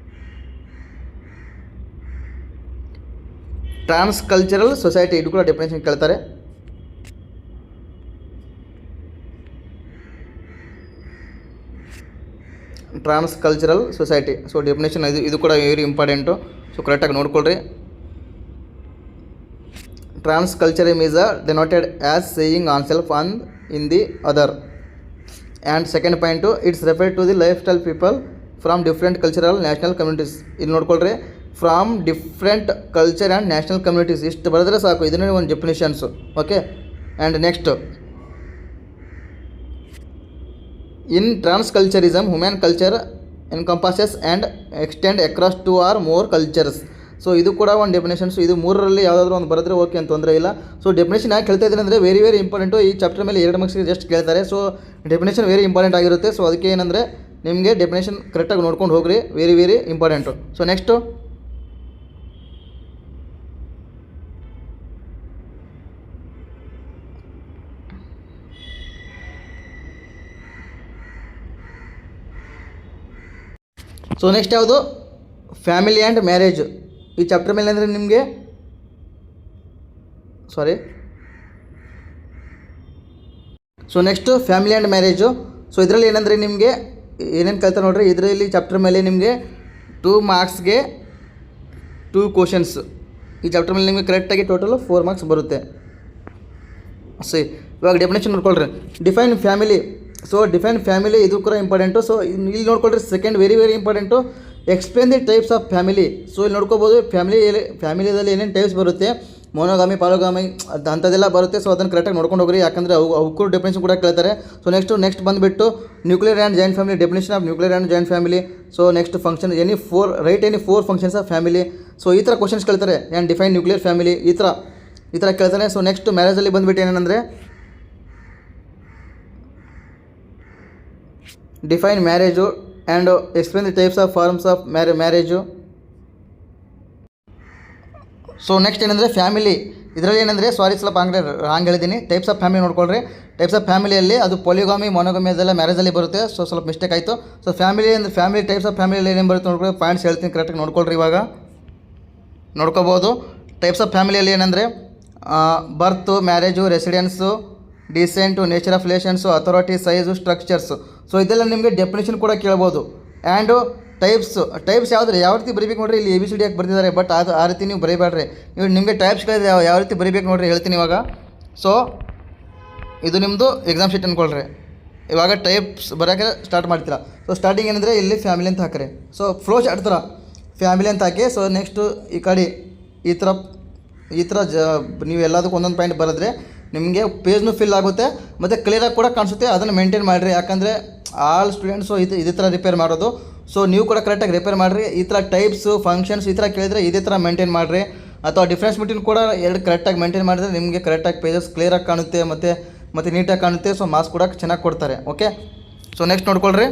transcultural society, ಇದು ಕೂಡ ಡೆಫಿನೇಷನ್ ಕೇಳ್ತಾರೆ. Transcultural society, so definition ಇದು ಕೂಡ ವೆರಿ ಇಂಪಾರ್ಟೆಂಟು. ಸೊ ಕರೆಕ್ಟಾಗಿ ನೋಡ್ಕೊಳ್ರಿ. Transculturism is denoted as seeing oneself on in the other. And second point it's refer to the lifestyle people from different cultural national communities. ಇಲ್ಲಿ ನೋಡ್ಕೊಳ್ರಿ, from different culture and national communities, ಇಷ್ಟು ಬರೆದ್ರೆ ಸಾಕು. ಇದನ್ನೇ ಒಂದು definitions. Okay, and next in transculturism human culture encompasses and extend across 2 or more cultures. So ಇದು ಕೂಡ ಒಂದು ಡೆಫಿನೇಷನ್ಸ್. ಇದು 3ರಲ್ಲಿ ಯಾವುದಾದ್ರೂ ಒಂದು ಬರೆದ್ರೆ ಓಕೆ ಅಂತ ತೊಂದರೆ ಇಲ್ಲ. ಸೊ ಡೆಫಿನೇಷನ್ ಯಾಕೆ ಹೇಳ್ತಾ ಇದ್ದೀನಿ ಅಂದರೆ ವೆರಿ ಇಂಪಾರ್ಟೆಂಟು. ಈ ಚಾಪ್ಟರ್ ಮೇಲೆ 2 ಮಾರ್ಕ್ಸ್ಗೆ ಜಸ್ಟ್ ಕೇಳ್ತಾರೆ. ಸೊ ಡೆಫಿನೇಷನ್ ವೆರಿ ಇಂಪಾರ್ಟೆಂಟ್ ಆಗಿರುತ್ತೆ. ಸೊ ಅದಕ್ಕೆ ಏನಂದರೆ ನಿಮಗೆ ಡೆಫಿನೇಷನ್ ಕರೆಕ್ಟಾಗಿ ನೋಡ್ಕೊಂಡು ಹೋಗ್ರಿ, very important. So next next ಯಾವುದು ಫ್ಯಾಮಿಲಿ ಆ್ಯಂಡ್ ಮ್ಯಾರೇಜ್. ಈ ಚಾಪ್ಟರ್ ಮೇಲೆ ಅಂದರೆ ನಿಮಗೆ next family and marriage. So ಇದರಲ್ಲಿ ಏನಂದರೆ ನಿಮಗೆ ಏನೇನು ಕೇಳ್ತಾರೆ ನೋಡಿರಿ. ಇದರಲ್ಲಿ ಚಾಪ್ಟರ್ ಮೇಲೆ ನಿಮಗೆ 2 ಮಾರ್ಕ್ಸ್ಗೆ 2 ಕ್ವಶನ್ಸ್. ಈ ಚಾಪ್ಟರ್ ಮೇಲೆ ನಿಮಗೆ ಕರೆಕ್ಟಾಗಿ ಟೋಟಲ್ 4 ಮಾರ್ಕ್ಸ್ ಬರುತ್ತೆ. ಇವಾಗ ಡೆಫಿನೇಷನ್ ನೋಡ್ಕೊಳ್ರಿ. Define family. So define family ಇದು ಕೂಡ ಇಂಪಾರ್ಟೆಂಟು. ಸೊ ಇಲ್ಲಿ ನೋಡ್ಕೊಳ್ರಿ, second very important. Explain the types of family. So ಇಲ್ಲಿ ನೋಡ್ಕೋಬೋದು ಫ್ಯಾಮಿಲಿಯಲ್ಲಿ ಏನೇನು ಟೈಪ್ಸ್ ಬರುತ್ತೆ, ಮೊನೋಗಾಮಿ, ಪಾಲೋಗಾಮಿ ಅಂಥದ್ದೆಲ್ಲ ಬರುತ್ತೆ. ಸೊ ಅದನ್ನು ಕರೆಕ್ಟಾಗಿ ನೋಡ್ಕೊಂಡು ಹೋಗ್ರಿ, ಯಾಕಂದರೆ ಅವಕ್ಕೂ ಡೆಫಿನೇಷನ್ ಕೂಡ ಕೇಳ್ತಾರೆ. ಸೊ ನೆಕ್ಸ್ಟ್ ಬಂದುಬಿಟ್ಟು nuclear and joint family, definition of nuclear and joint family. So next function any 4 functions of family. So ಈ ಥರ ಕ್ವಶನ್ಸ್ ಕೇಳ್ತಾರೆ. ಆ್ಯಂಡ್ ಡಿಫೈನ್ ನ್ಯೂಕ್ಲಿಯರ್ ಫ್ಯಾಮಿಲಿ, ಈ ಥರ ಕೇಳ್ತಾನೆ. ಸೊ ನೆಕ್ಸ್ಟ್ ಮ್ಯಾರೇಜಲ್ಲಿ ಬಂದುಬಿಟ್ಟು ಏನಂದರೆ define marriage and explain the types of forms of marriage. So next ಏನಂದರೆ ಫ್ಯಾಮಿಲಿ. ಇದರಲ್ಲಿ ಏನಂದರೆ ಸ್ವಲ್ಪ ರಾಂಗ್ ಹೇಳಿದ್ದೀನಿ. ಟೈಪ್ಸ್ ಆಫ್ ಫ್ಯಾಮಿಲಿ ನೋಡ್ಕೊಳ್ರಿ. ಟೈಪ್ಸ್ ಆಫ್ ಫ್ಯಾಮಿಲಿಯಲ್ಲಿ ಅದು ಪೊಲಿಗಾಮಿ, ಮೊನೋಗಾಮಿ ಅದೆಲ್ಲ ಮ್ಯಾರೇಜಲ್ಲಿ ಬರುತ್ತೆ. ಸೊ ಸ್ವಲ್ಪ ಮಿಸ್ಟೇಕ್ ಆಯಿತು. ಸೊ ಫ್ಯಾಮಿಲಿ ಟೈಪ್ಸ್ ಆಫ್ ಫ್ಯಾಮಿಲಿಯಲ್ಲಿ ಏನೇನು ಬರುತ್ತೆ ನೋಡ್ಕೊಳ್ಳಿ. ಪಾಯಿಂಟ್ಸ್ ಹೇಳ್ತೀನಿ, ಕರೆಕ್ಟಾಗಿ ನೋಡ್ಕೊಳ್ರಿ. ಇವಾಗ ನೋಡ್ಕೋಬೋದು. ಟೈಪ್ಸ್ ಆಫ್ ಫ್ಯಾಮಿಲಿಯಲ್ಲಿ ಏನಂದರೆ birth, marriage, residence, descent, nature of relations, authority, size, structures. So ಇದೆಲ್ಲ ನಿಮಗೆ ಡೆಫಿನೇಷನ್ ಕೂಡ ಕೇಳ್ಬೋದು. ಆ್ಯಂಡು ಟೈಪ್ಸ್ ಯಾವ ರೀತಿ ಬರೀಬೇಕು ನೋಡಿರಿ. ಇಲ್ಲಿ ABCD ಯಾಕೆ ಬರ್ತಿದ್ದಾರೆ, ಬಟ್ ಅದು ಆ ರೀತಿ ನೀವು ಬರೀಬೇಡ್ರಿ. ನಿಮಗೆ ಟೈಪ್ಸ್ ಕೇಳಿದ್ರೆ ಯಾವ ರೀತಿ ಬರೀಬೇಕು ನೋಡಿರಿ, ಹೇಳ್ತೀನಿ ಇವಾಗ. ಸೊ ಇದು ನಿಮ್ಮದು ಎಕ್ಸಾಮ್ ಶೀಟ್ ಅಂದ್ಕೊಳ್ರಿ. ಇವಾಗ ಟೈಪ್ಸ್ ಬರೋಕ್ಕೆ ಸ್ಟಾರ್ಟ್ ಮಾಡ್ತೀರಾ. ಸೊ ಸ್ಟಾರ್ಟಿಂಗ್ ಏನಂದರೆ ಇಲ್ಲಿ ಫ್ಯಾಮಿಲಿ ಅಂತ ಹಾಕ್ರಿ. ಸೊ ಫ್ಲೋ ಚಾರ್ಟ್ ಥರ ಫ್ಯಾಮಿಲಿ ಅಂತ ಹಾಕಿ. ಸೊ ನೆಕ್ಸ್ಟು ಈ ಕಡೆ ಈ ಥರ ನೀವು ಎಲ್ಲದಕ್ಕೂ ಒಂದೊಂದು ಪಾಯಿಂಟ್ ಬರೆದ್ರೆ ನಿಮಗೆ ಪೇಜ್ನು ಫಿಲ್ ಆಗುತ್ತೆ ಮತ್ತು ಕ್ಲಿಯರಾಗಿ ಕೂಡ ಕಾಣಿಸುತ್ತೆ. ಅದನ್ನು ಮೇಂಟೈನ್ ಮಾಡಿರಿ, ಯಾಕಂದರೆ ಆಲ್ ಸ್ಟೂಡೆಂಟ್ಸು ಇದೇ ಥರ ರಿಪೇರ್ ಮಾಡೋದು. ಸೊ ನೀವು ಕೂಡ ಕರೆಕ್ಟಾಗಿ ರಿಪೇರ್ ಮಾಡಿರಿ. ಈ ಥರ ಟೈಪ್ಸು, ಫಂಕ್ಷನ್ಸ್ ಈ ಥರ ಕೇಳಿದರೆ ಇದೇ ಥರ ಮೇಂಟೈನ್ ಮಾಡಿರಿ. ಅಥವಾ ಡಿಫ್ರೆನ್ಸ್ ಬಿಟ್ವೀನ್ ಕೂಡ ಎರಡು ಕರೆಕ್ಟಾಗಿ ಮೇಂಟೈನ್ ಮಾಡಿದ್ರೆ ನಿಮಗೆ ಕರೆಕ್ಟಾಗಿ ಪೇಜಸ್ ಕ್ಲಿಯರಾಗಿ ಕಾಣುತ್ತೆ ಮತ್ತು ನೀಟಾಗಿ ಕಾಣುತ್ತೆ. ಸೊ ಮಾರ್ಕ್ಸ್ ಕೂಡ ಚೆನ್ನಾಗಿ ಕೊಡ್ತಾರೆ. ಓಕೆ, ಸೊ ನೆಕ್ಸ್ಟ್ ನೋಡ್ಕೊಳ್ರಿ.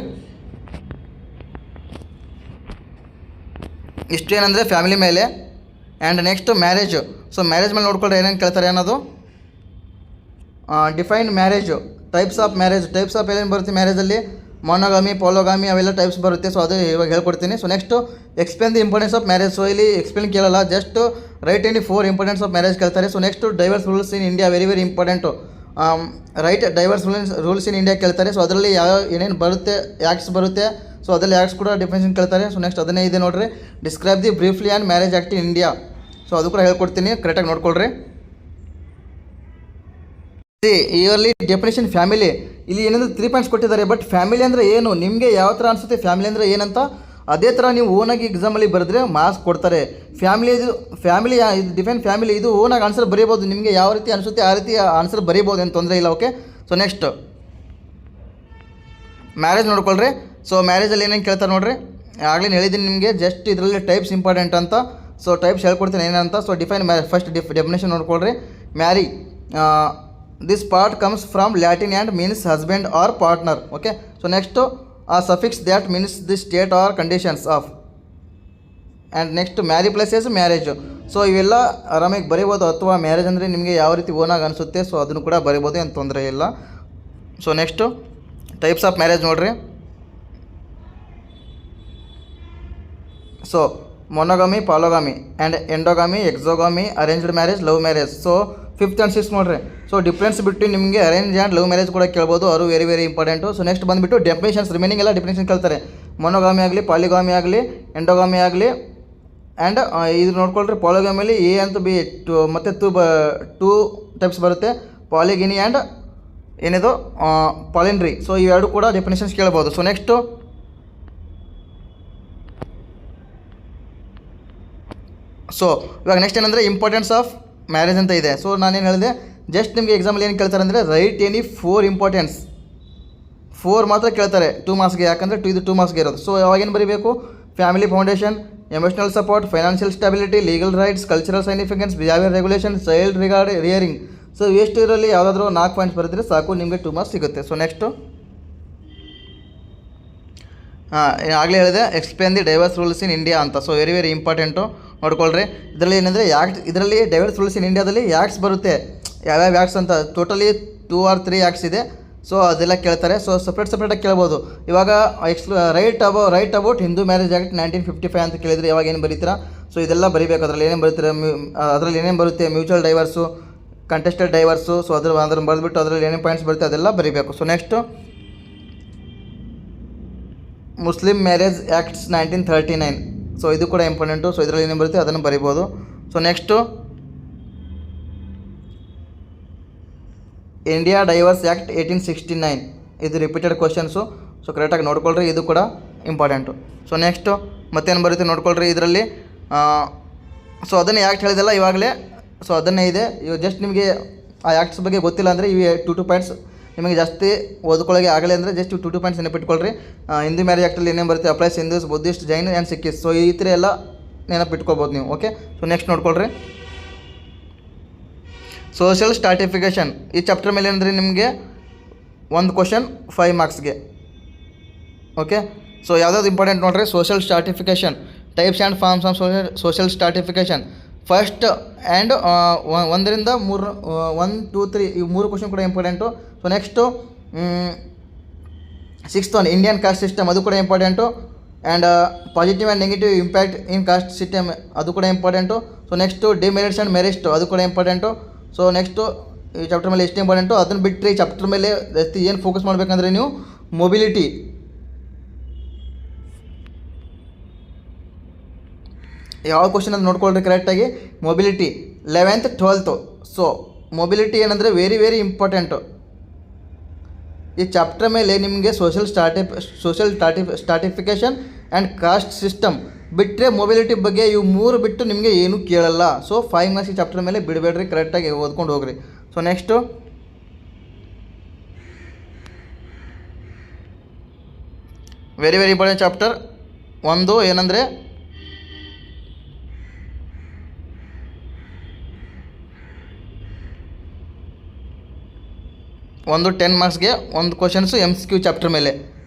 ಇಷ್ಟು ಏನಂದರೆ ಫ್ಯಾಮಿಲಿ ಮೇಲೆ. And next marriage. So marriage ಮೇಲೆ ನೋಡ್ಕೊಳ್ರಿ ಏನೇನು ಕೇಳ್ತಾರೆ ಅನ್ನೋದು. ಡಿಫೈನ್ ಮ್ಯಾರೇಜು, ಟೈಪ್ಸ್ ಆಫ್ ಏನೇನು ಬರುತ್ತೆ ಮ್ಯಾರೇಜಲ್ಲಿ, ಮೊನೋಗಾಮಿ, ಪಾಲೋಗಾಮಿ ಅವೆಲ್ಲ ಟೈಪ್ಸ್ ಬರುತ್ತೆ. ಸೊ ಅದು ಇವಾಗ ಹೇಳ್ಕೊಡ್ತೀನಿ. So next explain the importance of marriage. So ಇಲ್ಲಿ ಎಕ್ಸ್ಪ್ಲೇನ್ ಕೇಳಲ್ಲ, just write any 4 importance of marriage ಕೇಳ್ತಾರೆ. So next divorce rules in India, very important. Write divorce rules in India ಕೇಳ್ತಾರೆ. ಸೊ ಅದರಲ್ಲಿ ಏನೇನು ಬರುತ್ತೆ, ಆ್ಯಕ್ಟ್ಸ್ ಬರುತ್ತೆ. ಸೊ ಅದರಲ್ಲಿ acts ಕೂಡ ಡೆಫಿನೇಷನ್ ಕೇಳ್ತಾರೆ. ಸೊ ನೆಕ್ಸ್ಟ್ ಅದನ್ನೇ ಇದೆ ನೋಡಿರಿ. Describe the briefly and marriage act in India. So ಅದು ಕೂಡ ಹೇಳ್ಕೊಡ್ತೀನಿ, ಕರೆಕ್ಟಾಗಿ ನೋಡ್ಕೊಳ್ರಿ. Yearly definition family. ಇಲ್ಲಿ ಏನಂದರೆ 3 ಪಾಯಿಂಟ್ಸ್ ಕೊಟ್ಟಿದ್ದಾರೆ. ಬಟ್ ಫ್ಯಾಮಿಲಿ ಅಂದರೆ ಏನು, ನಿಮಗೆ ಯಾವ ಥರ ಅನಿಸುತ್ತೆ ಫ್ಯಾಮಿಲಿ ಅಂದರೆ ಏನಂತ ಅದೇ ಥರ ನೀವು ಓನಾಗಿ ಎಕ್ಸಾಮಲ್ಲಿ ಬರೆದ್ರೆ ಮಾರ್ಕ್ಸ್ ಕೊಡ್ತಾರೆ. ಫ್ಯಾಮಿಲಿ ಇದು ಡಿಫೆಂಡ್ ಫ್ಯಾಮಿಲಿ ಇದು ಓನಾಗಿ ಆನ್ಸರ್ ಬರೀಬೋದು, ನಿಮಗೆ ಯಾವ ರೀತಿ ಅನಿಸುತ್ತೆ ಆ ರೀತಿ ಆನ್ಸರ್ ಬರೀಬೋದು, ಏನು ತೊಂದರೆ ಇಲ್ಲ. ಓಕೆ, ಸೊ ನೆಕ್ಸ್ಟ್ ಮ್ಯಾರೇಜ್ ನೋಡ್ಕೊಳ್ರಿ. ಸೊ ಮ್ಯಾರೇಜಲ್ಲಿ ಏನೇನು ಕೇಳ್ತಾರೆ ನೋಡಿರಿ, ಆಗಲೇ ಹೇಳಿದ್ದೀನಿ ನಿಮಗೆ, ಜಸ್ಟ್ ಇದರಲ್ಲಿ ಟೈಪ್ಸ್ ಇಂಪಾರ್ಟೆಂಟ್ ಅಂತ. ಸೊ ಟೈಪ್ಸ್ ಹೇಳ್ಕೊಡ್ತೀನಿ ಏನಂತ. ಸೊ ಡಿಫೈನ್ ಫಸ್ಟ್ ಡೆಫಿನೇಷನ್ ನೋಡ್ಕೊಳ್ರಿ. Marry, this part comes from Latin and means husband or partner. Okay, so next ಆ suffix that means the state or conditions of. And next marry plus S marriage. So ಇವೆಲ್ಲ ಆರಾಮಾಗಿ ಬರೀಬೋದು, ಅಥವಾ marriage ಅಂದರೆ ನಿಮಗೆ ಯಾವ ರೀತಿ ಓನಾಗಿ ಅನಿಸುತ್ತೆ ಸೊ ಅದನ್ನು ಕೂಡ ಬರೀಬೋದು, ಏನು ತೊಂದರೆ ಇಲ್ಲ. So next types of marriage ನೋಡಿರಿ. So monogamy, polygamy and endogamy, exogamy, arranged marriage, love marriage. So 5th and 6th ನೋಡಿರಿ. ಸೊ ಡಿಫ್ರೆನ್ಸ್ ಬಿಟ್ಟು ನಿಮಗೆ ಅರೇಂಜ್ ಆ್ಯಂಡ್ ಲವ್ ಮ್ಯಾರೇಜ್ ಕೂಡ ಕೇಳ್ಬೋದು, ಅವರು very very important. So next ಬಂದುಬಿಟ್ಟು ಡೆಫಿನೇಷನ್ಸ್, ರಿಮೈನಿಂಗ್ ಎಲ್ಲ definition ಕೇಳ್ತಾರೆ. ಮೊನೋಗಾಮಿ ಆಗಲಿ, ಪಾಲಿಗಾಮಿ ಆಗಲಿ, ಎಂಡೋಗಾಮಿ ಆಗಲಿ. ಆ್ಯಂಡ್ ಇದು ನೋಡ್ಕೊಳ್ರಿ, ಪಾಲಿಗಾಮಿಲಿ ಎ ಅಂತ ಬಿ ಮತ್ತು ಟೂ ಟೈಪ್ಸ್ ಬರುತ್ತೆ, ಪಾಲಿಗಿನಿ ಆ್ಯಂಡ್ ಏನಿದು ಪಾಲಿಂಡ್ರಿ. ಸೊ ಇವೆರಡು ಕೂಡ ಡೆಫಿನೇಷನ್ಸ್ ಕೇಳ್ಬೋದು. ಸೊ ನೆಕ್ಸ್ಟು ಇವಾಗ ನೆಕ್ಸ್ಟ್ ಏನಂದರೆ ಇಂಪಾರ್ಟೆನ್ಸ್ ಆಫ್ ಮ್ಯಾರೇಜ್ ಅಂತ ಇದೆ. ಸೊ ನಾನೇನು ಹೇಳಿದೆ, ಜಸ್ಟ್ ನಿಮಗೆ ಎಕ್ಸಾಮಲ್ಲಿ ಏನು ಕೇಳ್ತಾರೆ ಅಂದರೆ ರೈಟ್ ಎನಿ 4 ಇಂಪಾರ್ಟೆನ್ಸ್, 4 ಮಾತ್ರ ಕೇಳ್ತಾರೆ 2 ಮಾರ್ಕ್ಸ್ಗೆ, ಯಾಕಂದರೆ ಇದು 2 ಮಾರ್ಕ್ಸ್ಗೆ ಇರೋದು. ಸೊ ಯಾವಾಗೇನು ಬರೀಬೇಕು, family foundation, emotional support, financial stability, legal rights, cultural significance, behaviour regulation, child rearing. So ಎಷ್ಟು ಇದರಲ್ಲಿ ಯಾವುದಾದ್ರೂ 4 ಪಾಯಿಂಟ್ಸ್ ಬರೆದ್ರೆ ಸಾಕು, ನಿಮಗೆ 2 ಮಾರ್ಕ್ಸ್ ಸಿಗುತ್ತೆ. ಸೊ ನೆಕ್ಸ್ಟು ಆಗಲೇ ಹೇಳಿದೆ, explain the divorce rules in India ಅಂತ. ಸೊ ವೆರಿ ವೆರಿ ಇಂಪಾರ್ಟೆಂಟು ನೋಡ್ಕೊಳ್ರಿ. ಇದರಲ್ಲಿ ಏನಂದರೆ ಇದರಲ್ಲಿ ಡೈವರ್ಸ್ ರೂಲ್ಸ್ ಇನ್ ಇಂಡಿಯಾದಲ್ಲಿ ಯಾಕ್ಸ್ ಬರುತ್ತೆ, ಯಾವ್ಯಾವ ಯಾಕ್ಸ್ ಅಂತ ಟೋಟಲಿ 2 or 3 ಯಾಕ್ಸ್ ಇದೆ. ಸೊ ಅದೆಲ್ಲ ಕೇಳ್ತಾರೆ. ಸೊ ಸಪ್ರೇಟಾಗಿ ಕೇಳ್ಬೋದು. ಇವಾಗ write about Hindu marriage act 1955 ಅಂತ ಕೇಳಿದರೆ ಇವಾಗ ಏನು ಬರೀತೀರಾ, ಸೊ ಇದೆಲ್ಲ ಬರೀಬೇಕು. ಅದರಲ್ಲಿ ಏನೇನು ಬರೀತೀರಾ, ಅದರಲ್ಲಿ ಏನೇನು ಬರುತ್ತೆ, mutual divorce, contested divorce. So ಅದನ್ನು ಬರೆದ್ಬಿಟ್ಟು ಅದರಲ್ಲಿ ಏನೇನು ಪಾಯಿಂಟ್ಸ್ ಬರುತ್ತೆ ಅದೆಲ್ಲ ಬರೀಬೇಕು. So next Muslim marriage acts 1939. So ಇದು ಕೂಡ ಇಂಪಾರ್ಟೆಂಟು. ಸೊ ಇದರಲ್ಲಿ ಏನೇನು ಬರುತ್ತೆ ಅದನ್ನು ಬರಿಬೋದು. So next India divorce act 1869. ಇದು ರಿಪೀಟೆಡ್ ಕ್ವಶನ್ಸು. ಸೊ ಕರೆಕ್ಟಾಗಿ ನೋಡ್ಕೊಳ್ರಿ, ಇದು ಕೂಡ ಇಂಪಾರ್ಟೆಂಟು. ಸೊ ನೆಕ್ಸ್ಟು ಮತ್ತೇನು ಬರುತ್ತೆ ನೋಡ್ಕೊಳ್ರಿ ಇದರಲ್ಲಿ. ಸೊ ಅದನ್ನು ಯಾಕ್ಟ್ ಹೇಳಿದೆಲ್ಲ ಇವಾಗಲೇ, ಸೊ ಅದನ್ನೇ ಇದೆ. ಇವಾಗ ಜಸ್ಟ್ ನಿಮಗೆ ಆ ಆ್ಯಕ್ಟ್ಸ್ ಬಗ್ಗೆ ಗೊತ್ತಿಲ್ಲ ಅಂದರೆ ಇವು 2 ಪಾಯಿಂಟ್ಸ್ ನಿಮಗೆ ಜಾಸ್ತಿ ಓದ್ಕೊಳ್ಳೋಕೆ ಆಗಲಿ ಅಂದರೆ ಜಸ್ಟ್ 2 ಪಾಯಿಂಟ್ಸ್ ನೆನಪಿಟ್ಕೊಳ್ರಿ. ಹಿಂದೂ ಮ್ಯಾರೇಜ್ ಆ್ಯಕ್ಟಲ್ಲಿ ಏನೇನು ಬರುತ್ತೆ, applies Hindus, Buddhist, Jain and Sikhs. So ಈ ಥರ ಎಲ್ಲ ನೆನಪಿಟ್ಕೋಬೋದು ನೀವು. ಓಕೆ, ಸೊ ನೆಕ್ಸ್ಟ್ ನೋಡ್ಕೊಳ್ರಿ, ಸೋಷಿಯಲ್ ಸ್ಟಾಟಿಫಿಕೇಷನ್. ಈ ಚಾಪ್ಟರ್ ಮೇಲೆ ಏನಂದರೆ ನಿಮಗೆ 1 ಕ್ವಶನ್ 5 ಮಾರ್ಕ್ಸ್ಗೆ. ಓಕೆ, ಸೊ ಯಾವುದಾದ್ರು ಇಂಪಾರ್ಟೆಂಟ್ ನೋಡಿರಿ. Social stratification, types and forms of social stratification. First and 1 ರಿಂದ 3, 1, 2, 3 ಈ 3 ಕ್ವಶನ್ ಕೂಡ important. So next 6th one Indian caste system, ಅದು ಕೂಡ important. And positive and negative impact in caste system, ಅದು ಕೂಡ important. So next demerits and merits, ಅದು ಕೂಡ important. So next ಈ ಚಾಪ್ಟರ್ ಮೇಲೆ ಎಷ್ಟು ಇಂಪಾರ್ಟೆಂಟು, ಅದನ್ನು ಬಿಟ್ಟರೆ ಈ ಚಾಪ್ಟರ್ ಮೇಲೆ ಜಾಸ್ತಿ ಏನು ಫೋಕಸ್ ಮಾಡಬೇಕಂದ್ರೆ ನೀವು ಮೊಬಿಲಿಟಿ, ಯಾವ ಕ್ವಶನ್ ಅಂತ ನೋಡ್ಕೊಳ್ರಿ ಕರೆಕ್ಟಾಗಿ. Mobility 11th 12th. So mobility ಏನಂದರೆ ವೆರಿ ವೆರಿ ಇಂಪಾರ್ಟೆಂಟು. ಈ ಚಾಪ್ಟರ್ ಮೇಲೆ ನಿಮಗೆ ಸೋಷಿಯಲ್ ಸ್ಟಾಟಿಫಿಕೇಷನ್ ಆ್ಯಂಡ್ ಕಾಸ್ಟ್ ಸಿಸ್ಟಮ್ ಬಿಟ್ಟರೆ ಮೊಬಿಲಿಟಿ ಬಗ್ಗೆ ಇವು 3 ಬಿಟ್ಟು ನಿಮಗೆ ಏನೂ ಕೇಳಲ್ಲ. ಸೊ 5 ಮಾರ್ಕ್ಸ್ ಈ ಚಾಪ್ಟರ್ ಮೇಲೆ ಬಿಡಬೇಡ್ರಿ, ಕರೆಕ್ಟಾಗಿ ಓದ್ಕೊಂಡು ಹೋಗ್ರಿ. So next very very important chapter ಒಂದು ಏನಂದರೆ ಒಂದು 10 ಮಾರ್ಕ್ಸ್ಗೆ 1 ಕ್ವಶನ್ಸು MCQ ಚಾಪ್ಟರ್ ಮೇಲೆ.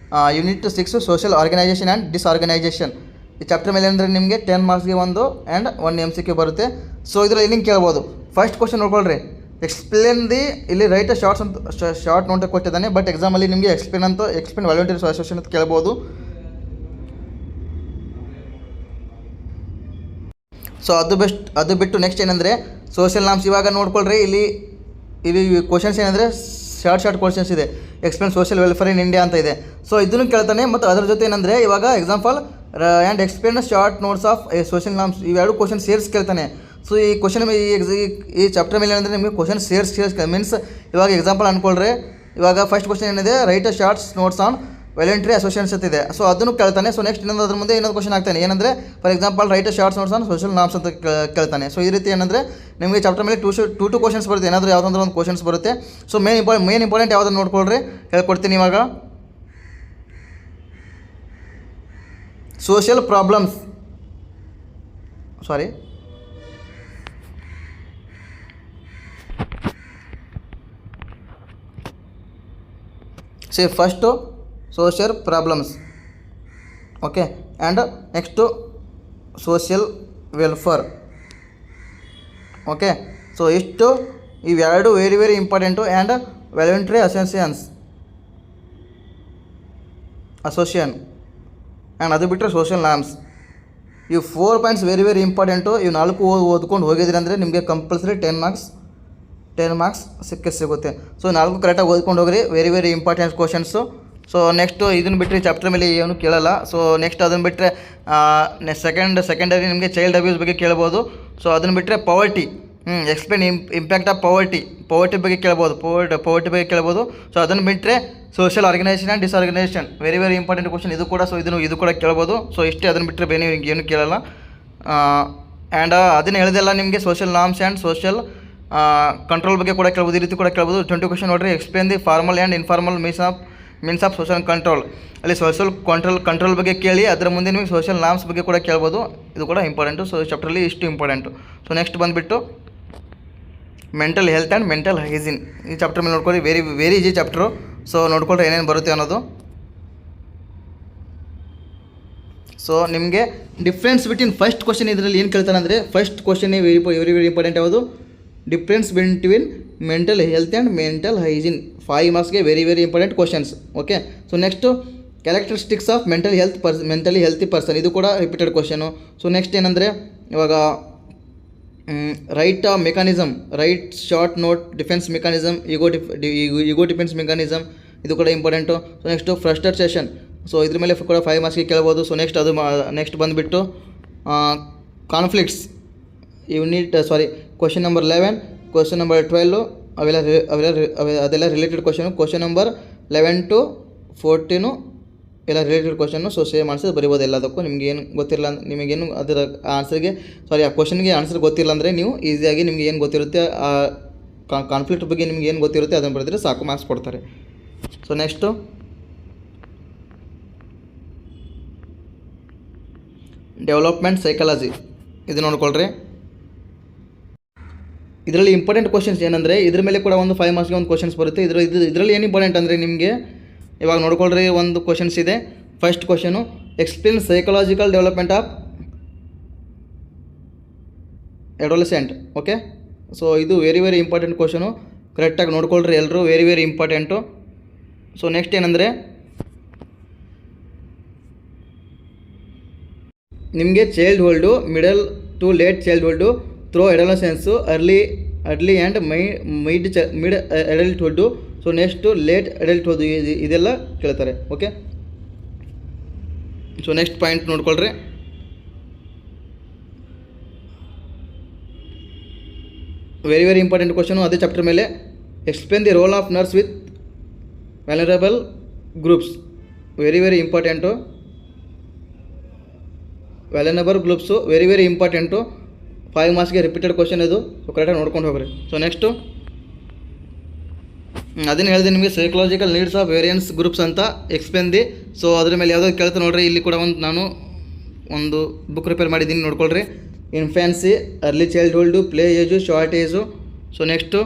Unit 6 social organisation and disorganisation. ಈ ಚಾಪ್ಟರ್ ಮೇಲೆ ಅಂದರೆ ನಿಮಗೆ 10 ಮಾರ್ಕ್ಸ್ಗೆ 1 ಆ್ಯಂಡ್ 1 MCQ ಬರುತ್ತೆ. ಸೊ ಇದರಲ್ಲಿ ಏನಿಂಗೆ ಕೇಳ್ಬೋದು. ಫಸ್ಟ್ ಕ್ವಶನ್ ನೋಡ್ಕೊಳ್ರಿ, ಎಕ್ಸ್ಪ್ಲೇನ್ ದಿ, ಇಲ್ಲಿ ರೈಟ್ ಶಾರ್ಟ್ಸ್ ಅಂತ ಶಾರ್ಟ್ ನೋಟ್ ಕೊಟ್ಟಿದ್ದಾನೆ, ಬಟ್ ಎಕ್ಸಾಮಲ್ಲಿ ನಿಮಗೆ ಎಕ್ಸ್ಪ್ಲೇನ್ ವಾಲಂಟಿಯರ್ ಅಸೋಸಿಯೇಷನ್ ಅಂತ ಕೇಳ್ಬೋದು. ಸೊ ಅದು ಬಿಟ್ಟು ನೆಕ್ಸ್ಟ್ ಏನಂದರೆ ಸೋಷಿಯಲ್ ನಾಮ್ಸ್. ಇವಾಗ ನೋಡ್ಕೊಳ್ರಿ, ಇಲ್ಲಿ ಕ್ವಶನ್ಸ್ ಏನಂದರೆ ಶಾರ್ಟ್ ಕ್ವಶನ್ಸ್ ಇದೆ. ಎಕ್ಸ್ಪ್ಲೇನ್ ಸೋಷಿಯಲ್ ವೆಲ್ಫೇರ್ ಇನ್ ಇಂಡಿಯಾ ಅಂತ ಇದೆ. ಸೊ ಇದನ್ನು ಕೇಳ್ತಾನೆ. ಮತ್ತು ಅದರ ಜೊತೆ ಏನಂದರೆ ಇವಾಗ example and explain short notes of social norms, ಇವೆರಡು ಕ್ವಶನ್ ಸೇರ್ಸ್ ಕೇಳ್ತಾನೆ. ಸೊ ಈ ಕ್ವಶನ್ ಈ ಚಾಪ್ಟರ್ ಮೇಲೆ ಏನಂದರೆ ನಿಮಗೆ ಕ್ವಶನ್ ಸೇರ್ಸ್ ಮೀನ್ಸ್ ಇವಾಗ ಎಕ್ಸಾಂಪಲ್ ಅಂದ್ಕೊಳ್ರಿ. ಇವಾಗ ಫಸ್ಟ್ ಕ್ವಶನ್ ಏನಿದೆ, right shorts notes on ವ್ಯಾಲೆಂಟ್ರಿ associations ಅಂತ ಇದೆ. ಸೊ ಅದನ್ನು ಕೇಳ್ತಾನೆ. ಸೊ ನೆಕ್ಸ್ಟ್ ಇನ್ನೊಂದು ಅದ್ರ ಮುಂದೆ ಇನ್ನೊಂದು ಕ್ವಶನ್ ಆಗ್ತಾನೆ, ಏನಂದರೆ for example right shorts notes on social norms ಅಂತ ಕೇಳ್ತಾನೆ. ಸೊ ಈ ರೀತಿ ಏನಂದರೆ ನಿಮಗೆ ಚಾಪ್ಟರ್ ಮೇಲೆ ಟೂ ಕ್ವಶನ್ಸ್ ಬರುತ್ತೆ, ಏನಾದರೂ ಯಾವುದಾದ್ರೂ ಒಂದು ಕ್ವಶನ್ಸ್ ಬರುತ್ತೆ. ಸೊ ಮೇನ್ ಇಂಪಾರ್ಟೆಂಟ್ ಯಾವುದನ್ನು ನೋಡ್ಕೊಳ್ರಿ, ಹೇಳ್ಕೊಡ್ತೀನಿ ಇವಾಗ. Social problems, sorry see first social problems, okay, and next social welfare, okay. So ಇಷ್ಟು ಇವೆರಡು very important. And ವ್ಯಾಲೆಂಟ್ರಿ association and ಅದು ಬಿಟ್ಟರೆ ಸೋಷಿಯಲ್ ನಾರ್ಮ್ಸ್, ಇವು 4 ಪಾಯಿಂಟ್ಸ್ ವೆರಿ ಇಂಪಾರ್ಟೆಂಟು. ಇವು 4 ಓದ್ಕೊಂಡು ಹೋಗಿದ್ರಿ ಅಂದರೆ ನಿಮಗೆ ಕಂಪಲ್ಸರಿ 10 ಮಾರ್ಕ್ಸ್ ಸಿಗುತ್ತೆ. ಸೊ 4 ಕರೆಕ್ಟಾಗಿ ಓದ್ಕೊಂಡು ಹೋಗ್ರಿ, very important questions. So next ಇದನ್ನು ಬಿಟ್ಟರೆ ಚಾಪ್ಟರ್ ಮೇಲೆ ಏನು ಕೇಳಲ್ಲ. ಸೊ ನೆಕ್ಸ್ಟ್ ಅದನ್ನು ಬಿಟ್ಟರೆ ಸೆಕೆಂಡರಿ ನಿಮಗೆ ಚೈಲ್ಡ್ ಅಬ್ಯೂಸ್ ಬಗ್ಗೆ ಕೇಳ್ಬೋದು. ಸೊ ಅದನ್ನು ಬಿಟ್ಟರೆ poverty, explain impact of poverty ಬಗ್ಗೆ ಕೇಳ್ಬೋದು, ಪವರ್ಟಿ ಬಗ್ಗೆ ಕೇಳ್ಬೋದು. ಸೊ ಅದನ್ನು ಬಿಟ್ಟರೆ social organisation and disorganisation very important question ಇದು ಕೂಡ. ಸೊ ಇದು ಕೂಡ ಕೇಳ್ಬೋದು. ಸೊ ಇಷ್ಟೇ, ಅದನ್ನು ಬಿಟ್ಟರೆ ಬೇರೆ ಏನು ಕೇಳಲ್ಲ. ಆ್ಯಂಡ್ ಅದನ್ನು ಹೇಳಿದೆಲ್ಲ ನಿಮಗೆ social norms and social control ಬಗ್ಗೆ ಕೂಡ ಕೇಳ್ಬೋದು, ಈ ರೀತಿ ಕೂಡ ಕೇಳ್ಬೋದು. 20 ಕ್ವಶನ್ ನೋಡಿರಿ. Explain the formal and informal means of social control, ಅಲ್ಲಿ ಸೋಷಿಯಲ್ ಕಂಟ್ರೋಲ್ ಬಗ್ಗೆ ಕೇಳಿ ಅದರ ಮುಂದೆ ನಿಮಗೆ ಸೋಷಿಯಲ್ ನಾರ್ಮ್ಸ್ ಬಗ್ಗೆ ಕೂಡ ಕೇಳ್ಬೋದು, ಇದು ಕೂಡ ಇಂಪಾರ್ಟೆಂಟು. ಸೊ ಚಾಪ್ಟ್ರಲ್ಲಿ ಇಷ್ಟು ಇಂಪಾರ್ಟೆಂಟು. ಸೊ ನೆಕ್ಸ್ಟ್ ಬಂದುಬಿಟ್ಟು mental health and mental hygiene, ಈ ಚಾಪ್ಟರ್ ಮೇಲೆ ನೋಡ್ಕೊಳ್ಳಿ, ವೆರಿ ಈಜಿ ಚಾಪ್ಟ್ರು. ಸೊ ನೋಡ್ಕೊಂಡ್ರೆ ಏನೇನು ಬರುತ್ತೆ ಅನ್ನೋದು. ಸೊ ನಿಮಗೆ ಡಿಫ್ರೆನ್ಸ್ ಬಿಟ್ವೀನ್ ಫಸ್ಟ್ ಕ್ವಶನ್ ಇದರಲ್ಲಿ ಏನು ಕೇಳ್ತಾನೆ ಅಂದರೆ, ಫಸ್ಟ್ ಕ್ವಶನ್ ವೆರಿ ಇಂಪಾರ್ಟೆಂಟ್ ಯಾವುದು, difference between mental health and mental hygiene, 5 ಮಾರ್ಕ್ಸ್ಗೆ very important questions, okay. So next characteristics of mentally healthy person, ಇದು ಕೂಡ ರಿಪೀಟೆಡ್ ಕ್ವಶನು. ಸೊ ನೆಕ್ಸ್ಟ್ ಏನಂದರೆ ಇವಾಗ write short note defence mechanism, ego defence mechanism, ಇದು ಕೂಡ important. So next frustration, so ಇದ್ರ ಮೇಲೆ ಕೂಡ 5 ಮಾರ್ಕ್ಸ್ಗೆ ಕೇಳ್ಬೋದು. ಸೊ ನೆಕ್ಸ್ಟ್ ಬಂದುಬಿಟ್ಟು conflicts question number 11, question number 12 ಅದೆಲ್ಲ related question. Question number 11 to 14 ಎಲ್ಲ related question. So same answer ಬರಿಬೋದು ಎಲ್ಲದಕ್ಕೂ. ನಿಮಗೇನು ಗೊತ್ತಿರಲ್ಲ, ನಿಮಗೇನು ಅದರ ಆ ಕ್ವಶನ್ಗೆ ಆನ್ಸರ್ ಗೊತ್ತಿಲ್ಲ ಅಂದರೆ ನೀವು ಈಸಿಯಾಗಿ ನಿಮಗೆ ಏನು ಗೊತ್ತಿರುತ್ತೆ, ಆ ಕಾನ್ಫ್ಲಿಕ್ಟ್ ಬಗ್ಗೆ ನಿಮ್ಗೆ ಏನು ಗೊತ್ತಿರುತ್ತೆ ಅದನ್ನು ಬರೆದ್ರೆ ಸಾಕು, ಮಾರ್ಕ್ಸ್ ಕೊಡ್ತಾರೆ. ಸೊ ನೆಕ್ಸ್ಟು ಡೆವಲಪ್ಮೆಂಟ್ ಸೈಕಾಲಜಿ, ಇದು ನೋಡ್ಕೊಳ್ರಿ. ಇದರಲ್ಲಿ ಇಂಪಾರ್ಟೆಂಟ್ ಕ್ವಶನ್ಸ್ ಏನಂದರೆ ಇದ್ರ ಮೇಲೆ ಕೂಡ ಒಂದು 5 ಮಾರ್ಕ್ಸ್ಗೆ ಒಂದು ಕ್ವಶನ್ಸ್ ಬರುತ್ತೆ. ಇದರಲ್ಲಿ ಏನು ಇಂಪಾರ್ಟೆಂಟ್ ಅಂದರೆ ನಿಮಗೆ ಇವಾಗ ನೋಡ್ಕೊಳ್ರಿ, ಒಂದು ಕ್ವಶನ್ಸ್ ಇದೆ. First question explain psychological development of adolescent, okay. So ಇದು ವೆರಿ ಇಂಪಾರ್ಟೆಂಟ್ ಕ್ವಶನು, ಕರೆಕ್ಟಾಗಿ ನೋಡ್ಕೊಳ್ರಿ ಎಲ್ಲರೂ, ವೆರಿ ಇಂಪಾರ್ಟೆಂಟು. ಸೊ ನೆಕ್ಸ್ಟ್ ಏನಂದರೆ ನಿಮಗೆ childhood, middle to late childhood, through adolescence, early and mid adulthood, so next late adulthood, ಇದೆಲ್ಲ ಕೇಳ್ತಾರೆ, okay. So next point ನೋಡ್ಕೊಳ್ರಿ, very important question, ಅದೇ ಚಾಪ್ಟರ್ ಮೇಲೆ. Explain the role of nurse with vulnerable groups, very important. Vulnerable groups very important, 5 ಮಾರ್ಕ್ಸ್ಗೆ repeated question ಇದು. So ಕರೆಕ್ಟಾಗಿ ನೋಡ್ಕೊಂಡು ಹೋಗ್ರಿ. So next ಅದನ್ನು ಹೇಳಿದೆ ನಿಮಗೆ, psychological needs of variance groups ಅಂತ ಎಕ್ಸ್ಪ್ಲೇನ್ ದಿ. ಸೊ ಅದ್ರ ಮೇಲೆ ಯಾವುದೋ ಕೇಳ್ತಾ ನೋಡ್ರಿ, ಇಲ್ಲಿ ಕೂಡ ನಾನು ಒಂದು ಬುಕ್ ರಿಪೇರ್ ಮಾಡಿದ್ದೀನಿ, ನೋಡ್ಕೊಳ್ರಿ. Infancy, early childhood, play age, short age. So next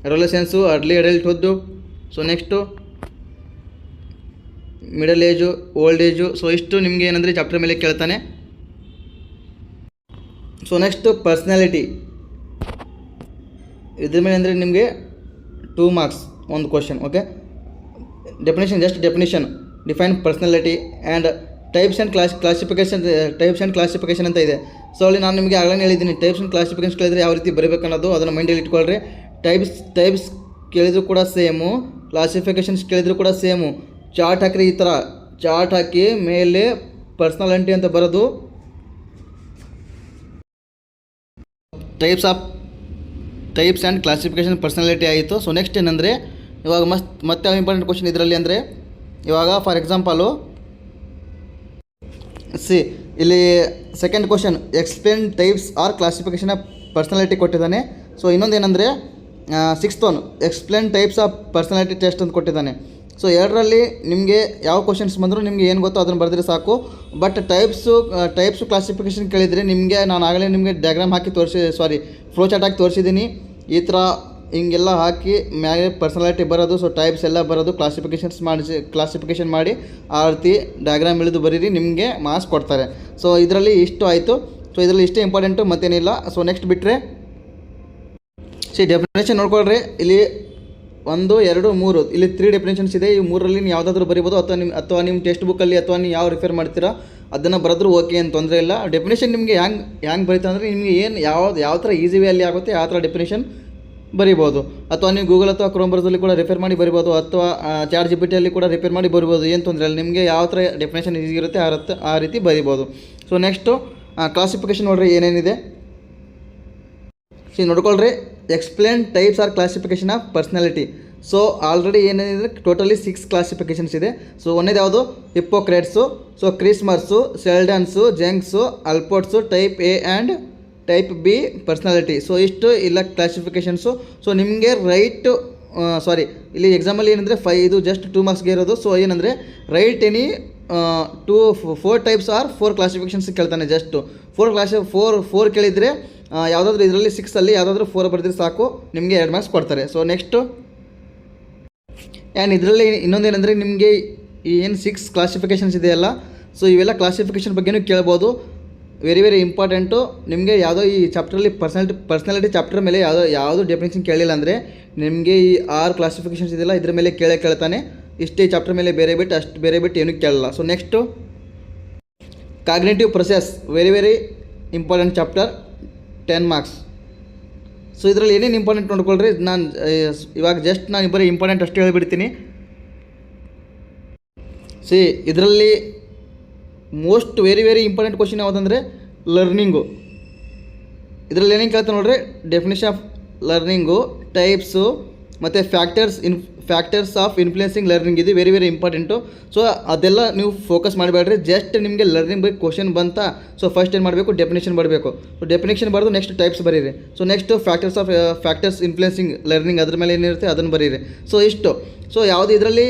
adolescence, early adulthood. So next middle age, old age. So ಇಷ್ಟು ನಿಮಗೆ ಏನಂದರೆ ಚಾಪ್ಟರ್ ಮೇಲೆ ಕೇಳ್ತಾನೆ. ಸೊ ನೆಕ್ಸ್ಟು ಪರ್ಸ್ನಾಲಿಟಿ, ಇದ್ರ ಮೇಲೆ ಅಂದರೆ ನಿಮಗೆ 2 ಮಾರ್ಕ್ಸ್ ಒಂದು question, okay. Definition define personality and types and classification ಅಂತ ಇದೆ. ಸೊ ಅಲ್ಲಿ ನಾನು ನಿಮಗೆ ಆಗಲೇ ಹೇಳಿದ್ದೀನಿ, ಟೈಪ್ಸ್ ಆ್ಯಂಡ್ ಕ್ಲಾಸಿಫಿಕೇಷನ್ ಕೇಳಿದರೆ ಯಾವ ರೀತಿ ಬರೀಬೇಕನ್ನೋದು, ಅದನ್ನು ಮೈಂಡಲ್ಲಿ ಇಟ್ಕೊಳ್ರಿ. ಟೈಪ್ಸ್ ಕೇಳಿದ್ರು ಕೂಡ ಸೇಮು, ಕ್ಲಾಸಿಫಿಕೇಷನ್ಸ್ ಕೇಳಿದ್ರು ಕೂಡ ಸೇಮು. ಚಾರ್ಟ್ ಹಾಕಿರಿ, ಈ ಥರ ಚಾರ್ಟ್ ಹಾಕಿ ಮೇಲೆ ಪರ್ಸ್ನಾಲಿಟಿ ಅಂತ ಬರೋದು, ಟೈಪ್ಸ್ ಆ್ಯಂಡ್ ಕ್ಲಾಸಿಫಿಕೇಷನ್ ಪರ್ಸ್ನಾಲಿಟಿ ಆಯಿತು. ಸೊ ನೆಕ್ಸ್ಟ್ ಏನಂದರೆ ಇವಾಗ ಮತ್ತೆ ಇಂಪಾರ್ಟೆಂಟ್ ಕ್ವಶನ್ ಇದರಲ್ಲಿ ಅಂದರೆ ಇವಾಗ ಫಾರ್ ಎಕ್ಸಾಂಪಲು ಇಲ್ಲಿ second question explain types or classification of personality ಕೊಟ್ಟಿದ್ದಾನೆ. ಸೊ ಇನ್ನೊಂದು ಏನಂದರೆ sixth one explain types of personality test ಅಂತ ಕೊಟ್ಟಿದ್ದಾನೆ. ಸೊ ಎರಡರಲ್ಲಿ ನಿಮಗೆ ಯಾವ ಕ್ವಶನ್ಸ್ ಬಂದರೂ ನಿಮಗೆ ಏನು ಗೊತ್ತೋ ಅದನ್ನು ಬರೆದ್ರೆ ಸಾಕು. ಬಟ್ ಟೈಪ್ಸು ಕ್ಲಾಸಿಫಿಕೇಷನ್ ಕೇಳಿದರೆ ನಿಮಗೆ ನಾನು ಆಗಲೇ ನಿಮಗೆ ಡಯಾಗ್ರಾಮ್ ಹಾಕಿ ಫ್ಲೋ ಚಾರ್ಟ್ ಹಾಕಿ ತೋರಿಸಿದ್ದೀನಿ. ಈ ಥರ ಹಿಂಗೆಲ್ಲ ಹಾಕಿ ಮ್ಯಾಗೆ ಪರ್ಸನಾಲಿಟಿ ಬರೋದು, ಸೊ ಟೈಪ್ಸ್ ಎಲ್ಲ ಬರೋದು, ಕ್ಲಾಸಿಫಿಕೇಷನ್ ಮಾಡಿ ಆ ರೀತಿ ಡಯಾಗ್ರಾಮ್ ಇಳಿದು ಬರೀರಿ, ನಿಮಗೆ ಮಾರ್ಕ್ಸ್ ಕೊಡ್ತಾರೆ. ಸೊ ಇದರಲ್ಲಿ ಇಷ್ಟು ಆಯಿತು. ಸೊ ಇದರಲ್ಲಿ ಇಷ್ಟೇ ಇಂಪಾರ್ಟೆಂಟು, ಮತ್ತೇನಿಲ್ಲ. ಸೊ ನೆಕ್ಸ್ಟ್ ಬಿಟ್ಟರೆ ಡೆಫಿನೇಷನ್ ನೋಡ್ಕೊಳ್ರಿ. ಇಲ್ಲಿ 1, 2, 3 ಇಲ್ಲಿ 3 ಡೆಫಿನೇಷನ್ಸ್ ಇದೆ. ಈ 3ರಲ್ಲಿ ನೀವು ಯಾವುದಾದ್ರೂ ಬರಿಬೋದು, ಅಥವಾ ನಿಮ್ಮ ಟೆಕ್ಸ್ಟ್ ಬುಕ್ಕಲ್ಲಿ ಅಥವಾ ನೀವು ಯಾವ ರಿಫರ್ ಮಾಡ್ತೀರಾ ಅದನ್ನು ಬರೆದ್ರೂ ಓಕೆ, ಏನು ತೊಂದರೆ ಇಲ್ಲ. ಡೆಫಿನೇಷನ್ ನಿಮಗೆ ಹ್ಯಾಂಗೆ ಬರೀತಾ ಅಂದರೆ ನಿಮಗೆ ಏನು ಯಾವ ಥರ ಈಸಿ ವೇಯಲ್ಲಿ ಆಗುತ್ತೆ ಆ ಥರ ಡೆಫಿನೇಷನ್ ಬರಿಬೋದು. ಅಥವಾ ನೀವು ಗೂಗಲ್ ಅಥವಾ ಕ್ರೋಮ್ ಬ್ರೌಸರಲ್ಲಿ ಕೂಡ ರಿಫರ್ ಮಾಡಿ ಬರಿಬೋದು, ಅಥವಾ ಚಾಟ್ ಜಿಪಿಟಿಯಲ್ಲಿ ಕೂಡ ರಿಫರ್ ಮಾಡಿ ಬರಿಬೋದು, ಏನು ತೊಂದರೆ ಇಲ್ಲ. ನಿಮಗೆ ಯಾವ ಥರ ಡೆಫಿನೇಷನ್ ಈಸಿ ಇರುತ್ತೆ ಆ ರೀತಿ ಬರಿಬೋದು. ಸೊ ನೆಕ್ಸ್ಟು ಕ್ಲಾಸಿಫಿಕೇಷನ್ ನೋಡ್ರಿ ಏನೇನಿದೆ. ನೋಡ್ಕೊಳ್ರಿ, explain types or classification of personality. So already ಏನೇನಿದೆ ಟೋಟಲಿ 6 ಕ್ಲಾಸಿಫಿಕೇಷನ್ಸ್ ಇದೆ. ಸೊ ಒಂದೇದು ಯಾವುದು Hippocrates, so Kretschmer's, Sheldon's, Jung's, Allport's, type A and type B personality. So ಇಷ್ಟು ಇಲ್ಲ ಕ್ಲಾಸಿಫಿಕೇಷನ್ಸು. ಸೊ ನಿಮಗೆ ಇಲ್ಲಿ ಎಕ್ಸಾಮಲ್ಲಿ ಏನಂದರೆ ಇದು ಜಸ್ಟ್ 2 ಮಾರ್ಕ್ಸ್ಗೆ ಇರೋದು. ಸೊ ಏನಂದರೆ right any 4 types or 4 classifications ಕೇಳ್ತಾನೆ. ಜಸ್ಟ್ 4 ಕೇಳಿದರೆ ಯಾವುದಾದ್ರೂ ಇದರಲ್ಲಿ 6ಅಲ್ಲಿ ಯಾವುದಾದ್ರೂ 4 ಬರೆದ್ರೆ ಸಾಕು, ನಿಮಗೆ 2 ಮಾರ್ಕ್ಸ್ ಕೊಡ್ತಾರೆ. ಸೊ ನೆಕ್ಸ್ಟು ಆ್ಯಂಡ್ ಇದರಲ್ಲಿ ಇನ್ನೊಂದೇನೆಂದರೆ ನಿಮಗೆ ಈ ಏನು 6 ಕ್ಲಾಸಿಫಿಕೇಷನ್ಸ್ ಇದೆಯಲ್ಲ, ಸೊ ಇವೆಲ್ಲ ಕ್ಲಾಸಿಫಿಕೇಷನ್ ಬಗ್ಗೆಯೂ ಕೇಳ್ಬೋದು. Very very important. ನಿಮಗೆ ಯಾವುದೋ ಈ ಚಾಪ್ಟ್ರಲ್ಲಿ ಪರ್ಸ್ನಾಲಿಟಿ ಚಾಪ್ಟರ್ ಮೇಲೆ ಯಾವುದೋ ಡೆಫಿನೇಷನ್ ಕೇಳಿಲ್ಲ ಅಂದರೆ ನಿಮಗೆ ಈ 6 ಕ್ಲಾಸಿಫಿಕೇಷನ್ಸ್ ಇದೆಯಲ್ಲ ಇದ್ರ ಮೇಲೆ ಕೇಳ್ತಾನೆ. ಇಷ್ಟೇ ಚಾಪ್ಟರ್ ಮೇಲೆ ಬೇರೆ ಬಿಟ್ಟು ಏನೂ ಕೇಳಲ್ಲ. So next cognitive process, very very important chapter, 10 marks. So ಇದರಲ್ಲಿ ಏನೇನು ಇಂಪಾರ್ಟೆಂಟ್ ನೋಡ್ಕೊಳ್ರಿ. ನಾನು ಬರೀ ಇಂಪಾರ್ಟೆಂಟ್ ಅಷ್ಟು ಹೇಳಿಬಿಡ್ತೀನಿ. ಇದರಲ್ಲಿ most very very important question ಯಾವುದಂದರೆ ಲರ್ನಿಂಗು. ಇದರಲ್ಲಿ ಏನೇನು ಕೇಳ್ತಾ ನೋಡ್ರಿ, ಡೆಫಿನೇಷನ್ ಆಫ್ ಲರ್ನಿಂಗು, ಟೈಪ್ಸು ಮತ್ತು ಫ್ಯಾಕ್ಟರ್ಸ್ ಆಫ್ ಇನ್ಫ್ಲುಯೆನ್ಸಿಂಗ್ ಲರ್ನಿಂಗ್. ಇದು ವೆರಿ ವೆರಿ ಇಂಪಾರ್ಟೆಂಟು. ಸೊ ಅದೆಲ್ಲ ನೀವು ಫೋಕಸ್ ಮಾಡಬೇಡ್ರಿ. ಜಸ್ಟ್ ನಿಮಗೆ ಲರ್ನಿಂಗ್ ಬಗ್ಗೆ ಕ್ವಶನ್ ಬಂತಾ, ಸೊ ಫಸ್ಟ್ ಏನು ಮಾಡಬೇಕು, ಡೆಫಿನೇಷನ್ ಬರಬೇಕು. ಸೊ ಡೆಫಿನೇಷನ್ ಬರೆದು ನೆಕ್ಸ್ಟ್ ಟೈಪ್ಸ್ ಬರೀರಿ. So next factors influencing learning ಅದ್ರ ಮೇಲೆ ಏನಿರುತ್ತೆ ಅದನ್ನು ಬರೀರಿ. ಸೊ ಇಷ್ಟು. ಸೊ ಯಾವುದು ಇದರಲ್ಲಿ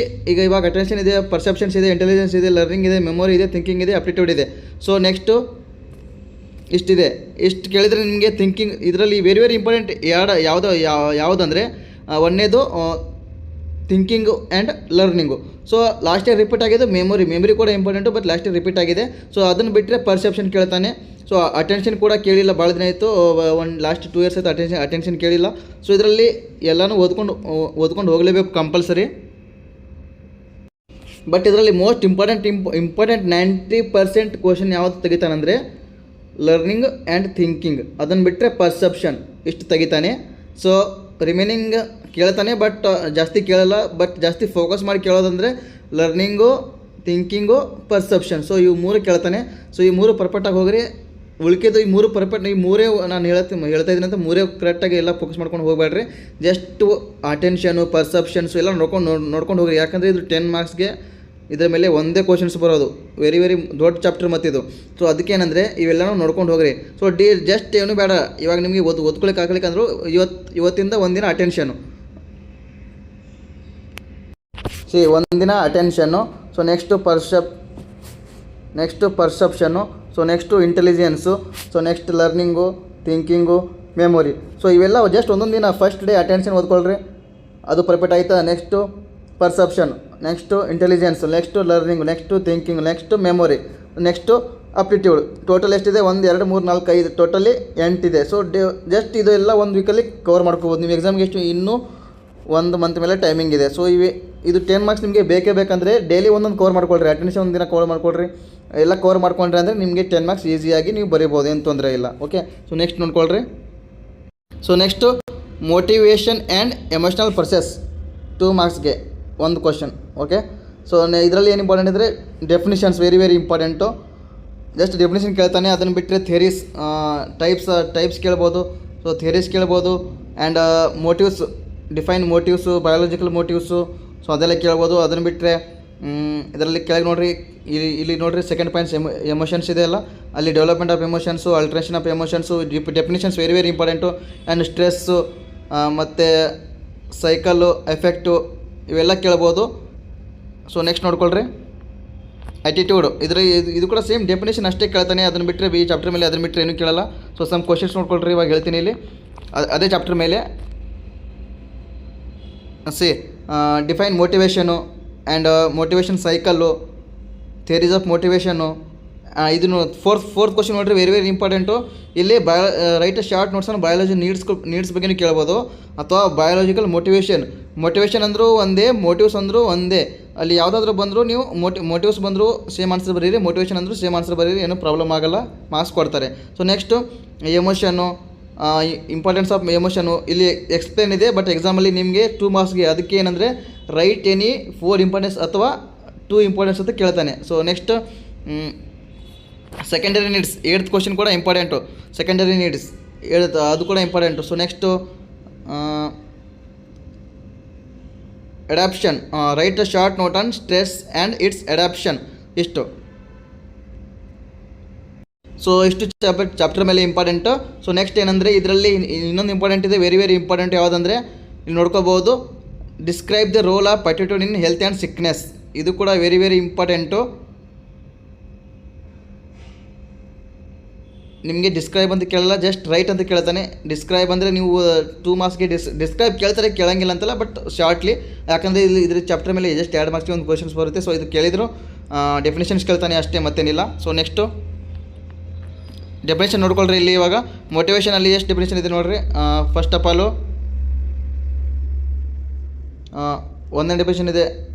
ಇವಾಗ ಅಟೆನ್ಷನ್ ಇದೆ, ಪರ್ಸೆಪ್ಷನ್ಸ್ ಇದೆ, ಇಂಟೆಲಿಜೆನ್ಸ್ ಇದೆ, ಲರ್ನಿಂಗ್ ಇದೆ, ಮೆಮೊರಿ ಇದೆ, ಥಿಂಕಿಂಗ್ ಇದೆ, ಅಪ್ಟಿಟ್ಯೂಡ್ ಇದೆ. ಸೊ ನೆಕ್ಸ್ಟು ಇಷ್ಟಿದೆ. ಇಷ್ಟು ಕೇಳಿದರೆ ನಿಮಗೆ ಥಿಂಕಿಂಗ್ ಇದರಲ್ಲಿ ವೆರಿ ವೆರಿ ಇಂಪಾರ್ಟೆಂಟ್ ಯಾವುದಂದರೆ ಒಂದನೇದು thinking and learning. So last year repeat ಆಗಿದೆ ಮೆಮೊರಿ ಕೂಡ important, but last year repeat ಆಗಿದೆ. ಸೊ ಅದನ್ನು ಬಿಟ್ಟರೆ ಪರ್ಸೆಪ್ಷನ್ ಕೇಳ್ತಾನೆ. ಸೊ ಅಟೆನ್ಷನ್ ಕೂಡ ಕೇಳಿಲ್ಲ, ಭಾಳ ದಿನ ಆಯಿತು, ಲಾಸ್ಟ್ 2 ಇಯರ್ಸ್ ಆಯಿತು ಅಟೆನ್ಷನ್ ಕೇಳಿಲ್ಲ. ಸೊ ಇದರಲ್ಲಿ ಎಲ್ಲನೂ ಓದ್ಕೊಂಡು ಹೋಗಲೇಬೇಕು ಕಂಪಲ್ಸರಿ. ಬಟ್ ಇದರಲ್ಲಿ ಮೋಸ್ಟ್ ಇಂಪಾರ್ಟೆಂಟ್ 90% ಕ್ವಶನ್ ಯಾವುದು ತೆಗಿತಾನಂದರೆ ಲರ್ನಿಂಗ್ ಆ್ಯಂಡ್ ಥಿಂಕಿಂಗ್. ಅದನ್ನು ಬಿಟ್ಟರೆ ಪರ್ಸೆಪ್ಷನ್ ಇಷ್ಟು ತೆಗಿತಾನೆ. ಸೊ ರಿಮೈನಿಂಗ್ ಕೇಳ್ತಾನೆ, ಬಟ್ ಜಾಸ್ತಿ ಕೇಳಲ್ಲ. ಬಟ್ ಜಾಸ್ತಿ ಫೋಕಸ್ ಮಾಡಿ ಕೇಳೋದಂದರೆ ಲರ್ನಿಂಗು, ಥಿಂಕಿಂಗು, ಪರ್ಸೆಪ್ಷನ್. ಸೊ ಇವು 3 ಕೇಳ್ತಾನೆ. ಸೊ ಈ 3 ಪರ್ಫೆಕ್ಟಾಗಿ ಹೋಗ್ರಿ. ಉಳ್ಕಿದ್ದು ಈ 3 ಪರ್ಫೆಕ್ಟ್, ಈ 3 ನಾನು ಹೇಳ್ತಾ ಇದ್ದೀನಿ ಅಂತ 3 ಕರೆಕ್ಟಾಗಿ ಎಲ್ಲ ಫೋಕಸ್ ಮಾಡ್ಕೊಂಡು ಹೋಗಬೇಡ್ರಿ. ಜಸ್ಟ್ ಅಟೆನ್ಷನು, ಪರ್ಸೆಪ್ಷನ್ಸು ಎಲ್ಲ ನೋಡ್ಕೊಂಡು ಹೋಗ್ರಿ. ಯಾಕಂದರೆ ಇದು 10 ಮಾರ್ಕ್ಸ್ಗೆ ಇದರ ಮೇಲೆ ಒಂದೇ ಕ್ವಶನ್ಸ್ ಬರೋದು. ವೆರಿ ವೆರಿ ದೊಡ್ಡ ಚಾಪ್ಟರ್ ಮತ್ತಿದು. ಸೊ ಅದಕ್ಕೇನಂದರೆ ಇವೆಲ್ಲನೂ ನೋಡ್ಕೊಂಡು ಹೋಗ್ರಿ. ಸೊ ಜಸ್ಟ್ ಏನು ಬೇಡ, ಇವಾಗ ನಿಮಗೆ ಓದ್ಕೊಳಕ್ಕೆ ಅಂದರು ಇವತ್ತಿಂದ ಒಂದಿನ ಅಟೆನ್ಷನು. ಒಂದಿನ attention. So next perception. So next intelligence. So next learning, thinking, memory. So ಇವೆಲ್ಲ ಜಸ್ಟ್ ಒಂದೊಂದು ದಿನ. ಫಸ್ಟ್ ಡೇ ಅಟೆನ್ಷನ್ ಓದ್ಕೊಳ್ರಿ, ಅದು ಪರ್ಫೆಕ್ಟ್ ಆಯಿತಾ. Next perception, next intelligence, next learning, next thinking, next memory, next aptitude. Total ಎಷ್ಟಿದೆ? 1, 2, 3, 4, 5 totally 8 ಇದೆ. So just ಇದು ಎಲ್ಲ ಒಂದು ವೀಕಲ್ಲಿ ಕವರ್ ಮಾಡ್ಕೋಬೋದು. ನೀವು ಎಕ್ಸಾಮ್ಗೆ ಎಷ್ಟು ಇನ್ನೂ 1 ಮಂತ್ ಮೇಲೆ ಟೈಮಿಂಗ್ ಇದೆ. ಸೊ ಇದು 10 ಮಾರ್ಕ್ಸ್ ನಿಮಗೆ ಬೇಕಂದರೆ ಡೈಲಿ ಒಂದೊಂದು ಕವರ್ ಮಾಡ್ಕೊಳ್ರಿ. ಅಟೆನ್ಷನ್ ಒಂದಿನ ಕವರ್ ಮಾಡ್ಕೊಳ್ರಿ. ಎಲ್ಲ ಕವರ್ ಮಾಡ್ಕೊಂಡ್ರೆ ಅಂದರೆ ನಿಮಗೆ 10 ಮಾರ್ಕ್ಸ್ ಈಸಿಯಾಗಿ ನೀವು ಬರೀಬೋದು, ಏನು ತೊಂದರೆ ಇಲ್ಲ. ಓಕೆ. ಸೊ ನೆಕ್ಸ್ಟ್ ನೋಡ್ಕೊಳ್ರಿ. So next motivation and emotional process 2 ಮಾರ್ಕ್ಸ್ಗೆ ಒಂದು ಕ್ವಶನ್. ಓಕೆ. ಸೊ ಇದರಲ್ಲಿ ಏನು ಇಂಪಾರ್ಟೆಂಟ್ ಅಂದರೆ definitions very very important. Just definition ಕೇಳ್ತಾನೆ. ಅದನ್ನು ಬಿಟ್ಟರೆ ಥಿಯರೀಸ್ ಟೈಪ್ಸ್ ಕೇಳ್ಬೋದು. ಸೊ ಥಿಯರೀಸ್ ಕೇಳ್ಬೋದು. And define motives, biological motives, so ಅದೆಲ್ಲ ಕೇಳ್ಬೋದು. ಅದನ್ನು ಬಿಟ್ಟರೆ ಇದರಲ್ಲಿ ಕೆಳಗೆ ನೋಡಿರಿ, ಇಲ್ಲಿ ನೋಡಿರಿ ಸೆಕೆಂಡ್ ಪಾಯಿಂಟ್ಸ್ ಎಮೋಷನ್ಸ್ ಇದೆ ಅಲ್ಲ, ಅಲ್ಲಿ development of emotions, alteration of emotions, definitions very very important. And stress ಮತ್ತು ಸೈಕಲ್ಲು, ಎಫೆಕ್ಟು ಇವೆಲ್ಲ ಕೇಳ್ಬೋದು. ಸೊ ನೆಕ್ಸ್ಟ್ ನೋಡ್ಕೊಳ್ರಿ ಆ್ಯಟಿಟ್ಯೂಡ್. ಇದು ಕೂಡ ಸೇಮ್ ಡೆಫಿನೇಷನ್ ಅಷ್ಟೇ ಕೇಳ್ತಾನೆ, ಅದನ್ನು ಬಿಟ್ಟರೆ ಈ ಚಾಪ್ಟರ್ ಮೇಲೆ ಅದನ್ನು ಬಿಟ್ಟರೆ ಏನೂ ಕೇಳಲ್ಲ. ಸೊ ಸಮ್ ಕ್ವಶನ್ಸ್ ನೋಡ್ಕೊಳ್ರಿ, ಇವಾಗ ಹೇಳ್ತೀನಿ ಇಲ್ಲಿ ಅದೇ ಚಾಪ್ಟರ್ ಮೇಲೆ. Define motivation and motivation cycle, theories of motivation. ಇದನ್ನು ಫೋರ್ತ್ ಕ್ವಶನ್ ನೋಡಿರಿ, ವೆರಿ ವೆರಿ ಇಂಪಾರ್ಟೆಂಟು. ಇಲ್ಲಿ ರೈಟ್ ಶಾರ್ಟ್ ನೋಟ್ಸನ್ನು ಬಯಾಲಜಿ ನೀಡ್ಸ್ ಬಗ್ಗೆಯೂ ಕೇಳ್ಬೋದು, ಅಥವಾ ಬಯಾಲಜಿಕಲ್ ಮೋಟಿವೇಶನ್ ಅಂದರೂ ಒಂದೇ, ಮೋಟಿವ್ಸ್ ಅಂದರೂ ಒಂದೇ. ಅಲ್ಲಿ ಯಾವುದಾದ್ರೂ ಬಂದರೂ ನೀವು ಮೋಟಿವ್ಸ್ ಬಂದರೂ ಸೇಮ್ ಆನ್ಸರ್ ಬರೀರಿ, ಮೋಟಿವೇಶನ್ ಅಂದರೂ ಸೇಮ್ ಆನ್ಸರ್ ಬರೀರಿ, ಏನೂ ಪ್ರಾಬ್ಲಮ್ ಆಗಲ್ಲ, ಮಾರ್ಕ್ಸ್ ಕೊಡ್ತಾರೆ. So next emotion, importance of emotion ಇಲ್ಲಿ ಎಕ್ಸ್ಪ್ಲೇನ್ ಇದೆ, ಬಟ್ ಎಕ್ಸಾಮಲ್ಲಿ ನಿಮಗೆ 2 ಮಾರ್ಕ್ಸ್ಗೆ. ಅದಕ್ಕೆ ಏನಂದರೆ ರೈಟ್ ಎನಿ 4 ಇಂಪಾರ್ಟೆನ್ಸ್ ಅಥವಾ 2 ಇಂಪಾರ್ಟೆನ್ಸ್ ಅಂತ ಕೇಳ್ತಾನೆ. So next secondary needs, 8th question ಕೂಡ ಇಂಪಾರ್ಟೆಂಟು. ಸೆಕೆಂಡರಿ ನೀಡ್ಸ್ ಅದು ಕೂಡ important. So next adoption, right a short note on stress and it's adoption. So ಇಷ್ಟು ಚಾಪ್ಟರ್ ಮೇಲೆ ಇಂಪಾರ್ಟೆಂಟು. ಸೊ ನೆಕ್ಸ್ಟ್ ಏನಂದರೆ ಇದರಲ್ಲಿ ಇನ್ನೊಂದು ಇಂಪಾರ್ಟೆಂಟ್ ಇದೆ, ವೆರಿ ವೆರಿ ಇಂಪಾರ್ಟೆಂಟ್. ಯಾವುದಂದರೆ ಇಲ್ಲಿ ನೋಡ್ಕೋಬೋದು, describe the role of attitude in health and sickness. ಇದು ಕೂಡ ವೆರಿ ವೆರಿ ಇಂಪಾರ್ಟೆಂಟು. ನಿಮಗೆ ಡಿಸ್ಕ್ರೈಬ್ ಅಂತ ಕೇಳಲ್ಲ, ಜಸ್ಟ್ ರೈಟ್ ಅಂತ ಕೇಳ್ತಾನೆ. ಡಿಸ್ಕ್ರೈಬ್ ಅಂದರೆ ನೀವು 2 ಮಾರ್ಕ್ಸ್ಗೆ ಡಿಸ್ಕ್ರೈಬ್ ಕೇಳ್ತಾರೆ, ಕೇಳಂಗಿಲ್ಲ ಅಂತಲ್ಲ, ಬಟ್ ಶಾರ್ಟ್ಲಿ, ಯಾಕಂದರೆ ಇದ್ರ ಚಾಪ್ಟರ್ ಮೇಲೆ ಜಸ್ಟ್ 2 ಮಾರ್ಕ್ಸ್ಗೆ ಒಂದು ಕ್ವಶನ್ಸ್ ಬರುತ್ತೆ. ಸೊ ಇದು ಕೇಳಿದ್ರು ಡೆಫಿನೇಷನ್ಸ್ ಕೇಳ್ತಾನೆ ಅಷ್ಟೇ, ಮತ್ತೇನಿಲ್ಲ. ಸೊ ನೆಕ್ಸ್ಟು ಡೆಫಿನೇಷನ್ ನೋಡ್ಕೊಳ್ರಿ. ಇಲ್ಲಿ ಇವಾಗ ಮೋಟಿವೇಶನಲ್ಲಿ ಎಷ್ಟು ಡೆಫಿನೇಷನ್ ಇದೆ ನೋಡಿರಿ. ಫಸ್ಟ್ ಆಫ್ ಆಲು 1ನೇ ಡೆಫಿನೇಷನ್ ಇದೆ,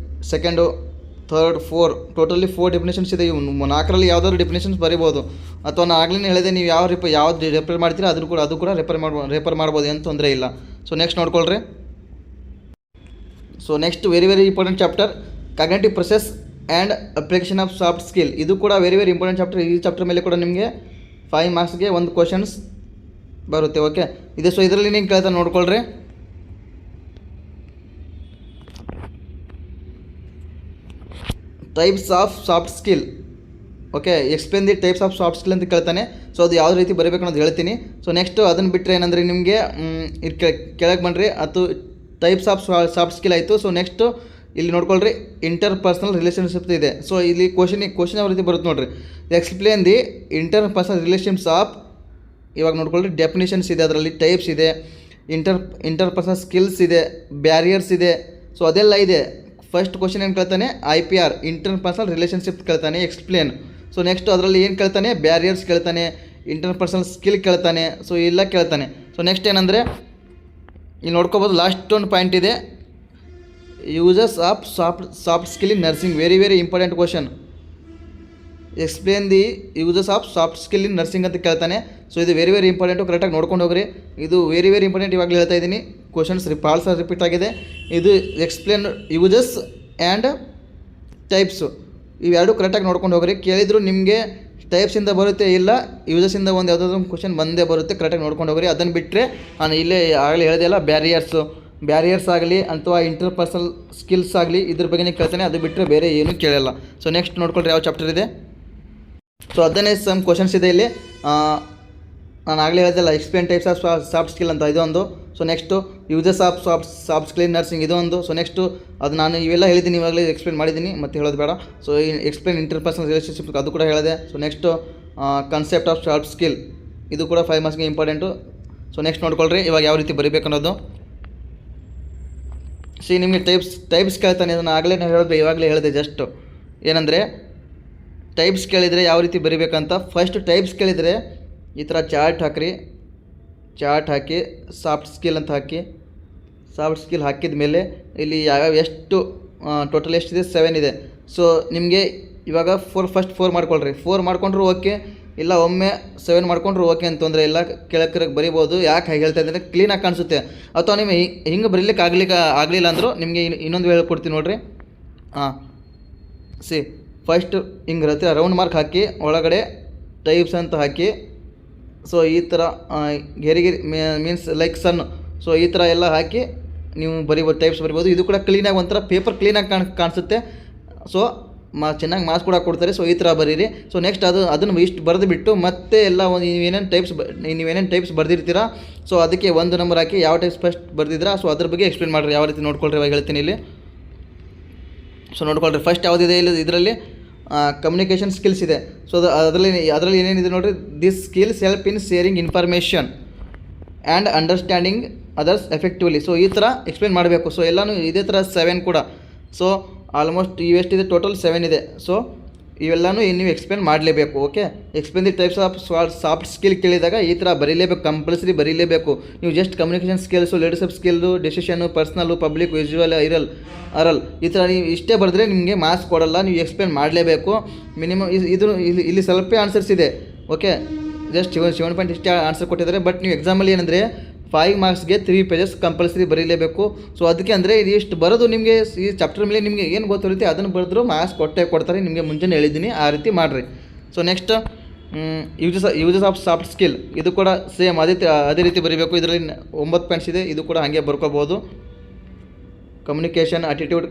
ಸೆಕೆಂಡು, ಥರ್ಡ್, 4 ಟೋಟಲಿ 4 ಡೆಫಿನೇಷನ್ಸ್ ಇದೆ. ಇವು 4ರಲ್ಲಿ ಯಾವುದಾದ್ರು ಡೆಫಿನೇಷನ್ಸ್ ಬರಿಬೋದು, ಅಥವಾ ನಾನು ಆಗಲೇ ಹೇಳಿದೆ, ನೀವು ಯಾವ್ದು ರೆಫರ್ ಮಾಡ್ತೀರಾ ಅದು ಕೂಡ ರೆಫರ್ ಮಾಡ್ಬೋದು, ಏನು ತೊಂದರೆ ಇಲ್ಲ. ಸೊ ನೆಕ್ಸ್ಟ್ ನೋಡ್ಕೊಳ್ರಿ. So next very very important chapter, cognitive process and application of soft skill. ಇದು ಕೂಡ ವೆರಿ ವೆರಿ ಇಂಪಾರ್ಟೆಂಟ್ ಚಾಪ್ಟರ್. ಈ ಚಾಪ್ಟರ್ ಮೇಲೆ ಕೂಡ ನಿಮಗೆ 5 ಮಾರ್ಕ್ಸ್ಗೆ ಒಂದು ಕ್ವಶನ್ಸ್ ಬರುತ್ತೆ. ಓಕೆ ಇದೆ. ಸೊ ಇದರಲ್ಲಿ ನೀವು ಕೇಳ್ತಾ ನೋಡ್ಕೊಳ್ರಿ. Types of soft skill. Okay, explain the types of soft skill ಅಂತ ಕೇಳ್ತಾನೆ. ಸೊ ಅದು ಯಾವ ರೀತಿ ಬರಬೇಕು ಅನ್ನೋದು ಹೇಳ್ತೀನಿ. ಸೊ ನೆಕ್ಸ್ಟು ಅದನ್ನು ಬಿಟ್ಟರೆ ಏನಂದರೆ ನಿಮಗೆ ಕೆಳಗೆ ಬನ್ನಿರಿ, ಅದು ಟೈಪ್ಸ್ ಆಫ್ ಸಾಫ್ಟ್ ಸ್ಕಿಲ್ ಆಯಿತು. ಸೊ ನೆಕ್ಸ್ಟು ಇಲ್ಲಿ ನೋಡ್ಕೊಳ್ರಿ, ಇಂಟರ್ ಪರ್ಸನಲ್ ರಿಲೇಷನ್ಶಿಪ್ ಇದೆ. ಸೊ ಇಲ್ಲಿ ಕ್ವಶನ್ ಯಾವ ರೀತಿ ಬರುತ್ತೆ ನೋಡಿರಿ, explain the inter personal relationships of. ಇವಾಗ ನೋಡ್ಕೊಳ್ರಿ, ಡೆಫಿನೇಷನ್ಸ್ ಇದೆ, ಅದರಲ್ಲಿ ಟೈಪ್ಸ್ ಇದೆ, ಇಂಟರ್ ಪರ್ಸನಲ್ ಸ್ಕಿಲ್ಸ್ ಇದೆ, ಬ್ಯಾರಿಯರ್ಸ್ ಇದೆ. ಸೊ ಅದೆಲ್ಲ ಇದೆ. ಫಸ್ಟ್ ಕ್ವಶನ್ ಏನು ಕೇಳ್ತಾನೆ, IPR ಇಂಟರ್ ಪರ್ಸನಲ್ ರಿಲೇಷನ್ಶಿಪ್ ಕೇಳ್ತಾನೆ, ಎಕ್ಸ್ಪ್ಲೇನ್. ಸೊ ನೆಕ್ಸ್ಟ್ ಅದರಲ್ಲಿ ಏನು ಕೇಳ್ತಾನೆ, ಬ್ಯಾರಿಯರ್ಸ್ ಕೇಳ್ತಾನೆ, ಇಂಟರ್ ಪರ್ಸನಲ್ ಸ್ಕಿಲ್ ಕೇಳ್ತಾನೆ. ಸೊ ಎಲ್ಲ ಕೇಳ್ತಾನೆ. ಸೊ ನೆಕ್ಸ್ಟ್ ಏನಂದರೆ ಇಲ್ಲಿ ನೋಡ್ಕೋಬೋದು, ಲಾಸ್ಟ್ ಒಂದು ಪಾಯಿಂಟ್ ಇದೆ, uses of soft skill in nursing. Very very important question. Explain the uses of soft skill in nursing ಅಂತ ಕೇಳ್ತಾನೆ. ಸೊ ಇದು ವೆರಿ ವೆರಿ ಇಂಪಾರ್ಟೆಂಟು, ಕರೆಕ್ಟಾಗಿ ನೋಡ್ಕೊಂಡು ಹೋಗ್ರಿ. ಇದು ವೆರಿ ವೆರಿ ಇಂಪಾರ್ಟೆಂಟ್. ಇವಾಗಲೇ ಹೇಳ್ತಾ ಇದ್ದೀನಿ, ಕ್ವಶನ್ಸ್ ಭಾಳ ಸಲ ರಿಪೀಟ್ ಆಗಿದೆ. ಇದು ಎಕ್ಸ್ಪ್ಲೇನ್ ಯೂಸಸ್ ಆ್ಯಂಡ್ ಟೈಪ್ಸು, ಇವೆರಡು ಕರೆಕ್ಟಾಗಿ ನೋಡ್ಕೊಂಡು ಹೋಗ್ರಿ. ಕೇಳಿದ್ರು ನಿಮಗೆ ಟೈಪ್ಸಿಂದ ಬರುತ್ತೆ, ಇಲ್ಲ ಯೂಸಸ್ಸಿಂದ ಒಂದು ಯಾವುದಾದ್ರು ಕ್ವಶನ್ ಬಂದೇ ಬರುತ್ತೆ, ಕರೆಕ್ಟಾಗಿ ನೋಡ್ಕೊಂಡು ಹೋಗ್ರಿ. ಅದನ್ನು ಬಿಟ್ಟರೆ ನಾನು ಇಲ್ಲೇ ಆಗಲೇ ಹೇಳಿದೆ ಅಲ್ಲ, ಬ್ಯಾರಿಯರ್ಸ್ ಆಗಲಿ ಅಥವಾ ಇಂಟರ್ ಪರ್ಸನಲ್ ಸ್ಕಿಲ್ಸ್ ಆಗಲಿ, ಇದ್ರ ಬಗ್ಗೆನೇ ಕೇಳ್ತಾನೆ. ಅದು ಬಿಟ್ಟರೆ ಬೇರೆ ಏನೂ ಕೇಳಲ್ಲ. ಸೊ ನೆಕ್ಸ್ಟ್ ನೋಡ್ಕೊಳ್ರಿ ಯಾವ ಚಾಪ್ಟರ್ ಇದೆ. ಸೊ ಅದನ್ನೇ ಸಮ್ ಕ್ವಶನ್ಸ್ ಇದೆ ಇಲ್ಲಿ. ನಾನು ಆಗಲೇ ಹೇಳಿದೆಲ್ಲ, explain types of soft skill ಅಂತ ಇದೊಂದು. So next uses of soft skill nursing ಇದೊಂದು. ಸೊ ನೆಕ್ಸ್ಟು ಅದು ನಾನು ಇವೆಲ್ಲ ಹೇಳಿದ್ದೀನಿ, ಇವಾಗಲೇ ಎಕ್ಸ್ಪ್ಲೇನ್ ಮಾಡಿದ್ದೀನಿ, ಮತ್ತೆ ಹೇಳೋದು ಬೇಡ. So explain inter personal relationship ಅದು ಕೂಡ ಹೇಳಿದೆ. So next concept of soft skill, ಇದು ಕೂಡ 5 ಮಾರ್ಕ್ಸ್ಗೆ ಇಂಪಾರ್ಟೆಂಟು. ಸೊ ನೆಕ್ಸ್ಟ್ ನೋಡ್ಕೊಳ್ರಿ, ಇವಾಗ ಯಾವ ರೀತಿ ಬರೀಬೇಕು ಅನ್ನೋದು. ನಿಮಗೆ ಟೈಪ್ಸ್ ಕೇಳ್ತಾನೆ, ಅದನ್ನು ಆಗಲೇ ಇವಾಗಲೇ ಹೇಳಿದೆ ಜಸ್ಟು. ಏನಂದರೆ ಟೈಪ್ಸ್ ಕೇಳಿದರೆ ಯಾವ ರೀತಿ ಬರಿಬೇಕಂತ. ಫಸ್ಟ್ ಟೈಪ್ಸ್ ಕೇಳಿದರೆ ಈ ಥರ ಚಾರ್ಟ್ ಹಾಕಿ ಸಾಫ್ಟ್ ಸ್ಕಿಲ್ ಅಂತ ಹಾಕಿ, ಸಾಫ್ಟ್ ಸ್ಕಿಲ್ ಹಾಕಿದ ಮೇಲೆ ಇಲ್ಲಿ ಯಾವ್ಯಾವ ಎಷ್ಟು ಟೋಟಲ್ ಎಷ್ಟಿದೆ, 7 ಇದೆ. ಸೊ ನಿಮಗೆ ಇವಾಗ ಫಸ್ಟ್ 4 ಮಾಡ್ಕೊಳ್ರಿ. 4 ಮಾಡ್ಕೊಂಡ್ರು ಓಕೆ, ಇಲ್ಲ ಒಮ್ಮೆ 7 ಮಾಡ್ಕೊಂಡ್ರು ಓಕೆ ಅಂತಂದರೆ ಎಲ್ಲ ಕೆಳಕ್ಕೆ ಬರಿಬೋದು. ಯಾಕೆ ಹಾಗೆ ಹೇಳ್ತಾ ಇದ್ದರೆ ಕ್ಲೀನಾಗಿ ಕಾಣಿಸುತ್ತೆ. ಅಥವಾ ನಿಮಗೆ ಹಿಂಗೆ ಬರೀಲಿಕ್ಕೆ ಆಗಲಿಲ್ಲ ಅಂದರೂ ನಿಮಗೆ ಇನ್ನೊಂದು ಹೇಳ್ಕೊಡ್ತೀನಿ ನೋಡಿರಿ. ಫಸ್ಟ್ ಹಿಂಗೆ ಇರುತ್ತೆ, ರೌಂಡ್ ಮಾರ್ಕ್ ಹಾಕಿ ಒಳಗಡೆ ಟೈಪ್ಸ್ ಅಂತ ಹಾಕಿ. ಸೊ ಈ ಥರ ಗೆರೆ ಮೀನ್ಸ್ ಲೈಕ್ ಸನ್. ಸೊ ಈ ಥರ ಎಲ್ಲ ಹಾಕಿ ನೀವು ಬರಿಬೋದು, ಟೈಪ್ಸ್ ಬರಿಬೋದು. ಇದು ಕೂಡ ಕ್ಲೀನಾಗಿ ಒಂಥರ ಪೇಪರ್ ಕ್ಲೀನಾಗಿ ಕಾಣಿಸುತ್ತೆ. ಸೊ ಚೆನ್ನಾಗಿ ಮಾರ್ಕ್ಸ್ ಕೂಡ ಕೊಡ್ತಾರೆ. ಸೊ ಈ ಥರ ಬರೀರಿ. ಸೊ ನೆಕ್ಸ್ಟ್ ಅದನ್ನು ಇಷ್ಟು ಬರೆದು ಬಿಟ್ಟು ಮತ್ತೆ ಎಲ್ಲ ಒಂದು ನೀವೇನೇನು ಟೈಪ್ಸ್ ಬರೆದಿರ್ತೀರಾ, ಸೊ ಅದಕ್ಕೆ 1 ನಂಬರ್ ಹಾಕಿ ಯಾವ ಟೈಪ್ಸ್ ಫಸ್ಟ್ ಬರೆದಿದ್ದೀರಾ ಸೊ ಅದ್ರ ಬಗ್ಗೆ ಎಕ್ಸ್ಪ್ಲೇನ್ ಮಾಡಿರಿ. ಯಾವ ರೀತಿ ನೋಡ್ಕೊಳ್ರಿ ಇವಾಗ ಹೇಳ್ತೀನಿ ಇಲ್ಲಿ. ಸೊ ನೋಡ್ಕೊಳ್ರಿ, ಫಸ್ಟ್ ಯಾವುದಿದೆ ಇಲ್ಲಿ ಇದರಲ್ಲಿ ಕಮ್ಯುನಿಕೇಷನ್ ಸ್ಕಿಲ್ಸ್ ಇದೆ. ಸೊ ಅದರಲ್ಲಿ ಏನೇನಿದೆ ನೋಡಿರಿ, this skills help in sharing information and understanding others effectively. So ಈ ಥರ ಎಕ್ಸ್ಪ್ಲೇನ್ ಮಾಡಬೇಕು. ಸೊ ಎಲ್ಲನೂ ಇದೇ ಥರ 7 ಕೂಡ. ಸೊ ಆಲ್ಮೋಸ್ಟ್ ಇವೆಷ್ಟಿದೆ, ಟೋಟಲ್ 7 ಇದೆ. ಸೊ ಇವೆಲ್ಲನೂ ನೀವು ಎಕ್ಸ್ಪ್ಲೇನ್ ಮಾಡಲೇಬೇಕು. Okay, explain the types of soft skill ಕೇಳಿದಾಗ ಈ ಥರ ಬರೀಲೇಬೇಕು, ಕಂಪಲ್ಸರಿ ಬರೀಲೇಬೇಕು. ನೀವು ಜಸ್ಟ್ ಕಮ್ಯುನಿಕೇಷನ್ ಸ್ಕಿಲ್ಸು, ಲೀಡರ್ಶಿಪ್ ಸ್ಕಿಲ್ದು, decision, personal, public, visual, oral ಈ ಥರ ನೀವು ಇಷ್ಟೇ ಬರೆದ್ರೆ ನಿಮಗೆ ಮಾರ್ಕ್ಸ್ ಕೊಡಲ್ಲ. ನೀವು ಎಕ್ಸ್ಪ್ಲೇನ್ ಮಾಡಲೇಬೇಕು. ಮಿನಿಮಮ್ ಇಲ್ಲಿ ಸ್ವಲ್ಪ ಆನ್ಸರ್ಸ್ ಇದೆ. ಓಕೆ, ಜಸ್ಟ್ 7 ಪಾಯಿಂಟ್ ಇಷ್ಟೇ ಆನ್ಸರ್ ಕೊಟ್ಟಿದ್ದಾರೆ. ಬಟ್ ನೀವು ಎಕ್ಸಾಮಲ್ಲಿ ಏನಂದರೆ 5 ಮಾರ್ಕ್ಸ್ಗೆ 3 ಪೇಜಸ್ ಕಂಪಲ್ಸರಿ ಬರೀಲೇಬೇಕು. ಸೊ ಅದಕ್ಕೆ ಅಂದರೆ ಇಷ್ಟು ಬರೋದು ನಿಮಗೆ ಈ ಚಾಪ್ಟರ್ ಮೇಲೆ ನಿಮಗೆ ಏನು ಗೊತ್ತಿರುತ್ತೆ ಅದನ್ನು ಬರೆದ್ರು ಮಾರ್ಕ್ಸ್ ಕೊಡ್ತಾರೆ. ನಿಮಗೆ ಮುಂಚೆನೇ ಹೇಳಿದ್ದೀನಿ, ಆ ರೀತಿ ಮಾಡಿರಿ. So next uses of soft skill, ಇದು ಕೂಡ ಸೇಮ್ ಅದೇ ರೀತಿ ಬರೀಬೇಕು. ಇದರಲ್ಲಿ 9 ಪಾಯಿಂಟ್ಸ್ ಇದೆ, ಇದು ಕೂಡ ಹಾಗೆ ಬರ್ಕೋಬೋದು. Communication, attitude,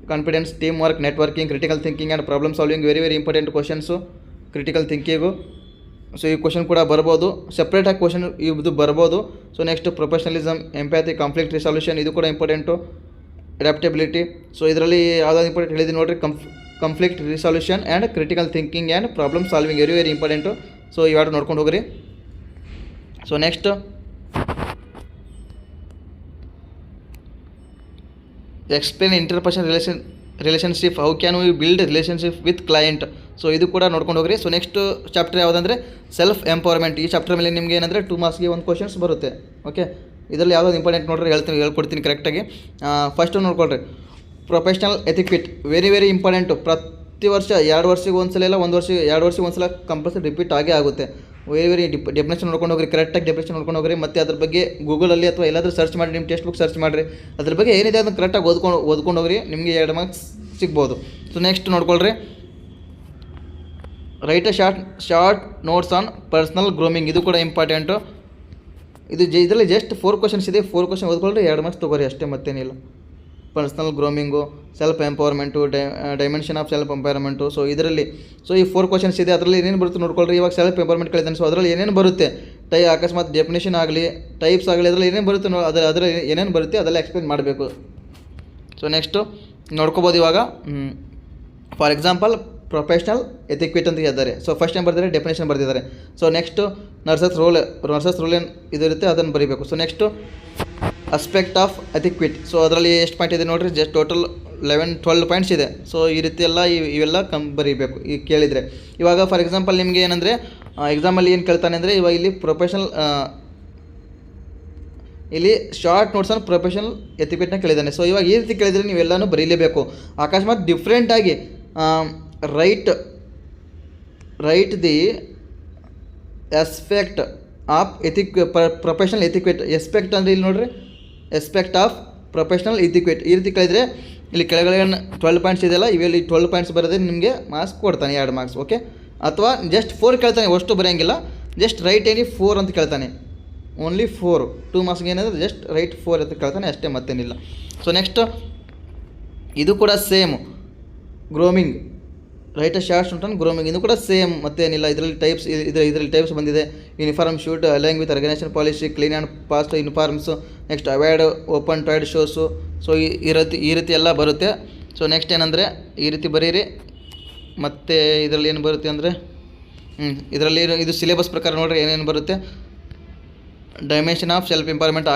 confidence, team work, networking, critical thinking and problem solving, very important questions critical thinking. So ಈ ಕ್ವಶನ್ ಕೂಡ ಬರ್ಬೋದು, ಸಪ್ರೇಟಾಗಿ ಕ್ವಶನ್ ಇದು ಬರ್ಬೋದು. So next professionalism, empathy, conflict resolution, ಇದು ಕೂಡ ಇಂಪಾರ್ಟೆಂಟು. ಅಡ್ಯಾಪ್ಟಬಿಲಿಟಿ, ಸೊ ಇದರಲ್ಲಿ ಯಾವ್ದಾದ್ರು ಇಂಪಾರ್ಟೆಂಟ್ ಹೇಳಿದ್ದೀನಿ ನೋಡಿರಿ, conflict resolution and critical thinking and problem solving, very important. So ಇವೆರಡು ನೋಡ್ಕೊಂಡು ಹೋಗ್ರಿ. So next explain interpersonal relationship, how can we build relationship with client. So ಇದು ಕೂಡ ನೋಡ್ಕೊಂಡು ಹೋಗ್ರಿ. ಸೊ ನೆಕ್ಸ್ಟ್ ಚಾಪ್ಟರ್ ಯಾವುದಂದರೆ ಸೆಲ್ಫ್ ಎಂಪವರ್ಮೆಂಟ್. ಈ ಚಾಪ್ಟರ್ ಮೇಲೆ ನಿಮಗೆ ಏನಂದರೆ 2 ಮಾರ್ಕ್ಸ್ಗೆ 1 ಕ್ವಶನ್ಸ್ ಬರುತ್ತೆ. ಓಕೆ, ಇದರಲ್ಲಿ ಯಾವುದಾದ್ರು ಇಂಪಾರ್ಟೆಂಟ್ ನೋಡ್ರಿ ಹೇಳ್ಕೊಡ್ತೀನಿ ಕರೆಕ್ಟಾಗಿ. ಫಸ್ಟು ನೋಡ್ಕೊಳ್ರಿ, ಪ್ರೊಫೆಷ್ನಲ್ ಎಥಿಕ್ವಿಟ್, ವೆರಿ ಇಂಪಾರ್ಟೆಂಟು. ಪ್ರತಿ ವರ್ಷ 2 ವರ್ಷಕ್ಕೆ ಒಂದ್ಸಲ ಇಲ್ಲ, 1 ವರ್ಷ 2 ವರ್ಷಕ್ಕೆ ಒಂದ್ಸಲ ಕಂಪಲ್ಸರಿ ರಿಪೀಟ್ ಆಗೇ ಆಗುತ್ತೆ. ವೆರಿ ಡೆಫಿನೇಷನ್ ನೋಡ್ಕೊಂಡು ಹೋಗ್ರಿ, ಕರೆಕ್ಟಾಗಿ ಡೆಫಿನೇಷನ್ ನೋಡ್ಕೊಂಡು ಹೋಗ್ರಿ. ಮತ್ತು ಅದ್ರ ಬಗ್ಗೆ ಗೂಗಲಲ್ಲಿ ಅಥವಾ ಎಲ್ಲಾದರೂ ಸರ್ಚ್ ಮಾಡಿ, ನಿಮ್ಮ ಟೆಕ್ಸ್ಟ್ ಬುಕ್ ಸರ್ಚ್ ಮಾಡಿರಿ, ಅದ್ರ ಬಗ್ಗೆ ಏನಿದೆ ಅದನ್ನು ಕರೆಕ್ಟಾಗಿ ಓದ್ಕೊಂಡು ಹೋಗ್ರಿ, ನಿಮಗೆ 2 ಮಾರ್ಕ್ಸ್ ಸಿಗ್ಬೋದು. ಸೊ ನೆಕ್ಸ್ಟ್ ನೋಡ್ಕೊಳ್ರಿ, write a short notes on personal grooming, ಇದು ಕೂಡ ಇಂಪಾರ್ಟೆಂಟು. ಇದರಲ್ಲಿ ಜಸ್ಟ್ 4 ಕ್ವಶನ್ಸ್ ಇದೆ, 4 ಕ್ವಶನ್ ಓದ್ಕೊಳ್ರಿ, 2 ಮಾರ್ಕ್ಸ್ ತೊಗೊರಿ ಅಷ್ಟೇ, ಮತ್ತೇನಿಲ್ಲ. Personal grooming, self empowerment, dimension of self empowerment. So ಇದರಲ್ಲಿ ಈ 4 ಕ್ವಶನ್ಸ್ ಇದೆ, ಅದರಲ್ಲಿ ಏನೇನು ಬರುತ್ತೆ ನೋಡ್ಕೊಳ್ರಿ. ಇವಾಗ ಸೆಲ್ಫ್ ಎಂಪವರ್ಮೆಂಟ್ ಕೇಳಿದ್ದಾನೆ, ಸೊ ಅದರಲ್ಲಿ ಏನೇನು ಬರುತ್ತೆ, ಅಕಸ್ಮಾತ್ ಡೆಫಿನೇಷನ್ ಆಗಲಿ, ಟೈಪ್ಸ್ ಆಗಲಿ, ಅದರಲ್ಲಿ ಏನೇನು ಬರುತ್ತೆ ಅದರಲ್ಲಿ ಏನೇನು ಬರುತ್ತೆ ಅದೆಲ್ಲ ಎಕ್ಸ್ಪ್ಲೇನ್ ಮಾಡಬೇಕು. ಸೊ ನೆಕ್ಸ್ಟು ನೋಡ್ಕೋಬೋದು ಇವಾಗ. ಫಾರ್ ಎಕ್ಸಾಂಪಲ್ ಪ್ರೊಫೆಷ್ನಲ್ ಎಥಿಕ್ವಿಟ್ ಅಂತ ಇದ್ದಾರೆ. ಸೊ ಫಸ್ಟ್ ಟೈಮ್ ಬರ್ದಿದ್ದಾರೆ, ಡೆಫಿನೇಷನ್ ಬರ್ದಿದ್ದಾರೆ. ಸೊ ನೆಕ್ಸ್ಟು ನರ್ಸಸ್ ರೋಲ್ ಏನು ಇದಿರುತ್ತೆ ಅದನ್ನು ಬರೀಬೇಕು. So next aspect of etiquette. So ಅದರಲ್ಲಿ ಎಷ್ಟು ಪಾಯಿಂಟ್ ಇದೆ ನೋಡಿರಿ, ಜಸ್ಟ್ ಟೋಟಲ್ 11-12 ಪಾಯಿಂಟ್ಸ್ ಇದೆ. ಸೊ ಈ ರೀತಿ ಎಲ್ಲ ಇವೆಲ್ಲ ಬರೀಬೇಕು ಈಗ ಕೇಳಿದರೆ. ಇವಾಗ ಫಾರ್ ಎಕ್ಸಾಂಪಲ್ ನಿಮಗೆ ಏನಂದರೆ ಎಕ್ಸಾಮಲ್ಲಿ ಏನು ಕೇಳ್ತಾನೆ ಅಂದರೆ, ಇವಾಗ ಇಲ್ಲಿ ಶಾರ್ಟ್ ನೋಟ್ಸ್ ಆನ್ ಪ್ರೊಫೆಷನಲ್ ಎಥಿಕ್ವಿಟ್ನ ಕೇಳಿದ್ದಾನೆ. ಸೊ ಇವಾಗ ಈ ರೀತಿ ಕೇಳಿದರೆ ನೀವೆಲ್ಲನೂ ಬರೀಲೇಬೇಕು. ಅಕಸ್ಮಾತ್ ಡಿಫ್ರೆಂಟಾಗಿ write the aspect of professional etiquette. Aspect ಅಂದರೆ ಇಲ್ಲಿ ನೋಡಿರಿ, ಎಸ್ಪೆಕ್ಟ್ ಆಫ್ ಪ್ರೊಫೆಷನಲ್ ಎಥಿಕ್ವಿಟ್ ಈ ರೀತಿ ಕೇಳಿದರೆ ಇಲ್ಲಿ ಕೆಳಗಡೆ 12 ಪಾಯಿಂಟ್ಸ್ ಇದೆಯಲ್ಲ, ಇವೆಲ್ಲಿ 12 ಪಾಯಿಂಟ್ಸ್ ಬರೋದೇ ನಿಮಗೆ ಮಾರ್ಕ್ಸ್ ಕೊಡ್ತಾನೆ, 2 ಮಾರ್ಕ್ಸ್. ಓಕೆ, ಅಥವಾ ಜಸ್ಟ್ 4 ಕೇಳ್ತಾನೆ, ಅಷ್ಟು ಬರೆಯೋಂಗಿಲ್ಲ, ಜಸ್ಟ್ ರೈಟ್ ಎನಿ 4 ಅಂತ ಕೇಳ್ತಾನೆ, ಓನ್ಲಿ 4. 2 ಮಾರ್ಕ್ಸ್ಗೆ ಏನಾದರೂ ಜಸ್ಟ್ ರೈಟ್ 4 ಅಂತ ಕೇಳ್ತಾನೆ ಅಷ್ಟೇ, ಮತ್ತೇನಿಲ್ಲ. ಸೊ ನೆಕ್ಸ್ಟ್ ಇದು ಕೂಡ same, grooming, write a short note on grooming, ಇದು ಕೂಡ ಸೇಮ್, ಮತ್ತೇನಿಲ್ಲ. ಇದರಲ್ಲಿ ಟೈಪ್ಸ್ ಬಂದಿದೆ. ಯೂನಿಫಾರ್ಮ್ ಶೂಟ್ ಅಲೈಂಗ್ with organisation policy, clean and pressed uniforms, next avoid open toed shoes. So ಈ ರೀತಿ ಎಲ್ಲ ಬರುತ್ತೆ. ಸೊ ನೆಕ್ಸ್ಟ್ ಏನಂದರೆ ಈ ರೀತಿ ಬರೀರಿ. ಮತ್ತು ಇದರಲ್ಲಿ ಏನು ಬರುತ್ತೆ ಅಂದರೆ ಇದರಲ್ಲಿ ಇದು ಸಿಲೆಬಸ್ ಪ್ರಕಾರ ನೋಡಿರಿ ಏನೇನು ಬರುತ್ತೆ. ಡೈಮೆನ್ಷನ್ ಆಫ್ ಸೆಲ್ಫ್ ಎಂಪವರ್ಮೆಂಟ್